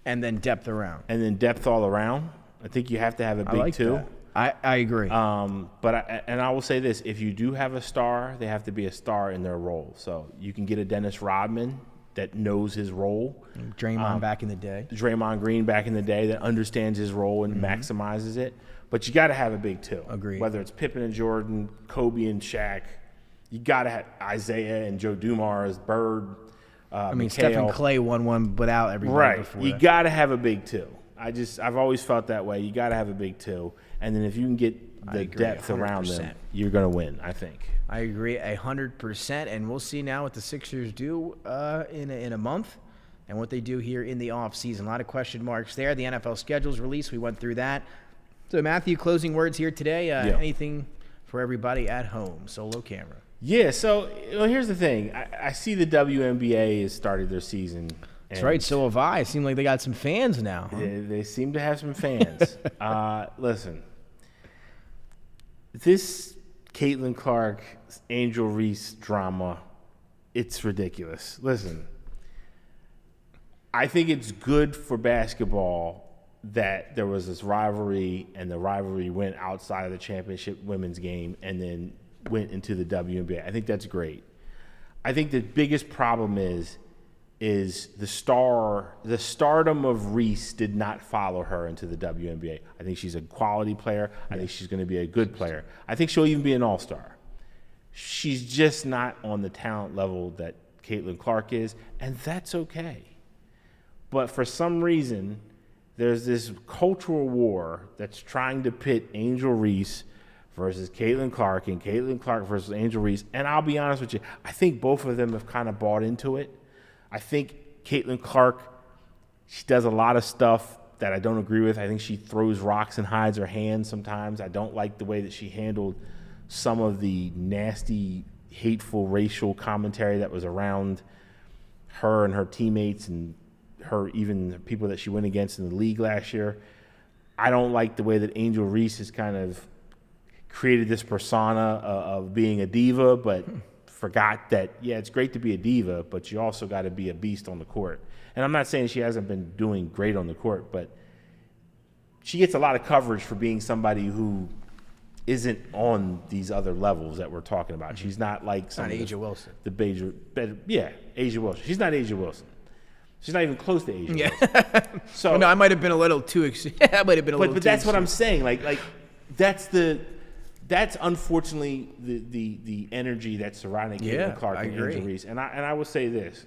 And then depth around. And then depth all around. I think you have to have a big like two. That. I agree. But I will say this. If you do have a star, they have to be a star in their role. So you can get a Dennis Rodman that knows his role. Draymond back in the day. Draymond Green back in the day that understands his role and maximizes it. But you got to have a big two. Agreed. Whether it's Pippen and Jordan, Kobe and Shaq, you got to have Isaiah and Joe Dumars, Bird, Stephen Clay won one without everybody before You that. got to have a big two. I've always felt that way. You got to have a big two. And then if you can get the depth 100%. around them, you're going to win, I think. I agree 100%, and we'll see now what the Sixers do in a month and what they do here in the offseason. A lot of question marks there. The NFL schedule's released. We went through that. So, Matthew, closing words here today. Anything for everybody at home? Solo camera. Yeah, so here's the thing. I see the WNBA has started their season. That's right, so have I. It seems like they got some fans now. Huh? They seem to have some fans. Listen, this Caitlin Clark, Angel Reese drama, it's ridiculous. Listen, I think it's good for basketball that there was this rivalry, and the rivalry went outside of the championship women's game and then went into the WNBA. I think that's great. I think the biggest problem is the stardom of Reese did not follow her into the WNBA. I think she's a quality player. I think she's going to be a good player. I think she'll even be an all-star. She's just not on the talent level that Caitlin Clark is, and that's okay. But for some reason, there's this cultural war that's trying to pit Angel Reese versus Caitlin Clark and Caitlin Clark versus Angel Reese. And I'll be honest with you, I think both of them have kind of bought into it. I think Caitlin Clark, she does a lot of stuff that I don't agree with. I think she throws rocks and hides her hands sometimes. I don't like the way that she handled some of the nasty, hateful racial commentary that was around her and her teammates and her, even the people that she went against in the league last year. I don't like the way that Angel Reese has kind of created this persona of being a diva, but forgot that, it's great to be a diva, but you also got to be a beast on the court. And I'm not saying she hasn't been doing great on the court, but she gets a lot of coverage for being somebody who isn't on these other levels that we're talking about. She's not like some Asia Wilson. Asia Wilson. She's not Asia Wilson. She's not even close to Asia Wilson. So I might have been a little too. I might have been a little. But that's what I'm saying. Like that's unfortunately the energy that's surrounding Caitlin Clark and Angel Reese. And I will say this: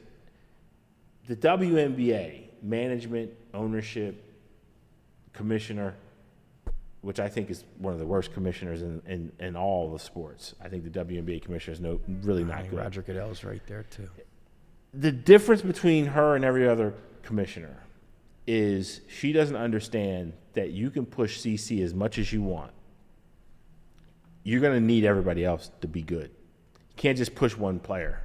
the WNBA management, ownership, commissioner, which I think is one of the worst commissioners in all the sports. I think the WNBA commissioner is really not good. Roger Goodell's right there too. The difference between her and every other commissioner is she doesn't understand that you can push CC as much as you want. You're going to need everybody else to be good. You can't just push one player.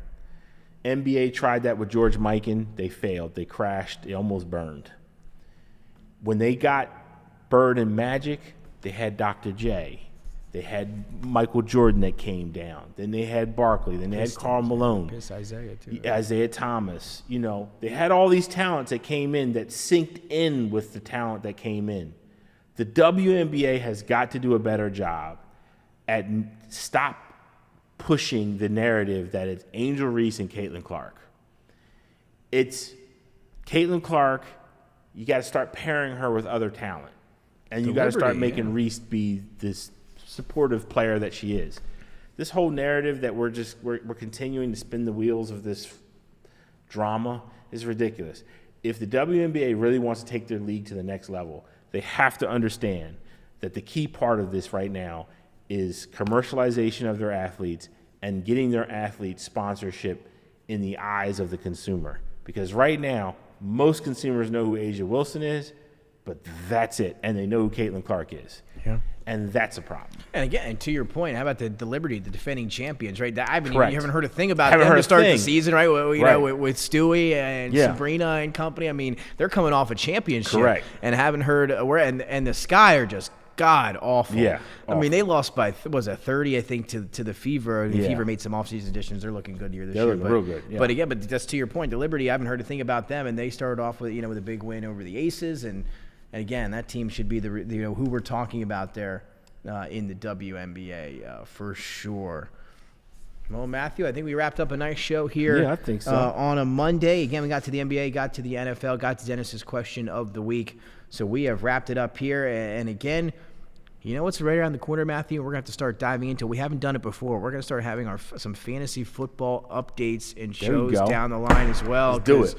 NBA tried that with George Mikan. They failed. They crashed. They almost burned. When they got Bird and Magic, they had Dr. J. They had Michael Jordan that came down. Then they had Barkley. Then they had Karl Malone. Isaiah, too. Right? Isaiah Thomas. You know, they had all these talents that came in that synced in with the talent that came in. The WNBA has got to do a better job at stop pushing the narrative that it's Angel Reese and Caitlin Clark. It's Caitlin Clark. You got to start pairing her with other talent. And you got to start making Reese be this supportive player that she is. This whole narrative that we're continuing to spin the wheels of this drama is ridiculous. If the WNBA really wants to take their league to the next level, they have to understand that the key part of this right now is commercialization of their athletes and getting their athletes sponsorship in the eyes of the consumer. Because right now, most consumers know who A'ja Wilson is, but that's it. And they know who Caitlin Clark is. Yeah. And that's a problem. And again, and to your point, how about the Liberty, the defending champions, right? You haven't heard a thing about Haven't them heard to a start thing. the season, right? You Right. know, with Stewie and Sabrina and company. I mean, they're coming off a championship. Correct. And haven't heard and the Sky are just god awful. Yeah. I mean, they lost by 30, I think, to the Fever. The Yeah. Fever made some offseason additions. They're looking good here this They're year. looking real good. Yeah. But again, that's to your point. The Liberty, I haven't heard a thing about them, and they started off with with a big win over the Aces, and again, that team should be who we're talking about there in the WNBA for sure. Well, Matthew, I think we wrapped up a nice show here. Yeah, I think so. On a Monday. Again, we got to the NBA, got to the NFL, got to Dennis's question of the week. So we have wrapped it up here. And again, you know what's right around the corner, Matthew? We're going to have to start diving into. We haven't done it before. We're going to start having some fantasy football updates and shows down the line as well. Let's do it.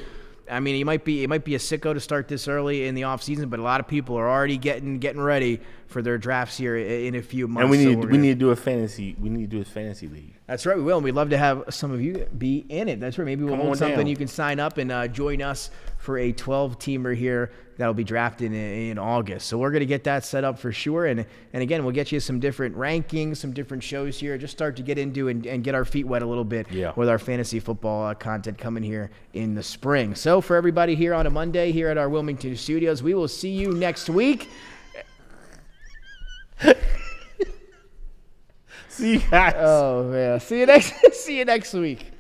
I mean, it might be a sicko to start this early in the off season, but a lot of people are already getting ready for their drafts here in a few months. And we need to do a fantasy. We need to do a fantasy league. That's right, we will. And we'd love to have some of you be in it. That's right. Maybe we'll hold something. Down. You can sign up and join us for a 12-teamer here that'll be drafted in August. So we're going to get that set up for sure. And again, we'll get you some different rankings, some different shows here. Just start to get into and get our feet wet a little bit with our fantasy football content coming here in the spring. So for everybody here on a Monday here at our Wilmington studios, we will see you next week. See you guys. Oh, man. See you next week.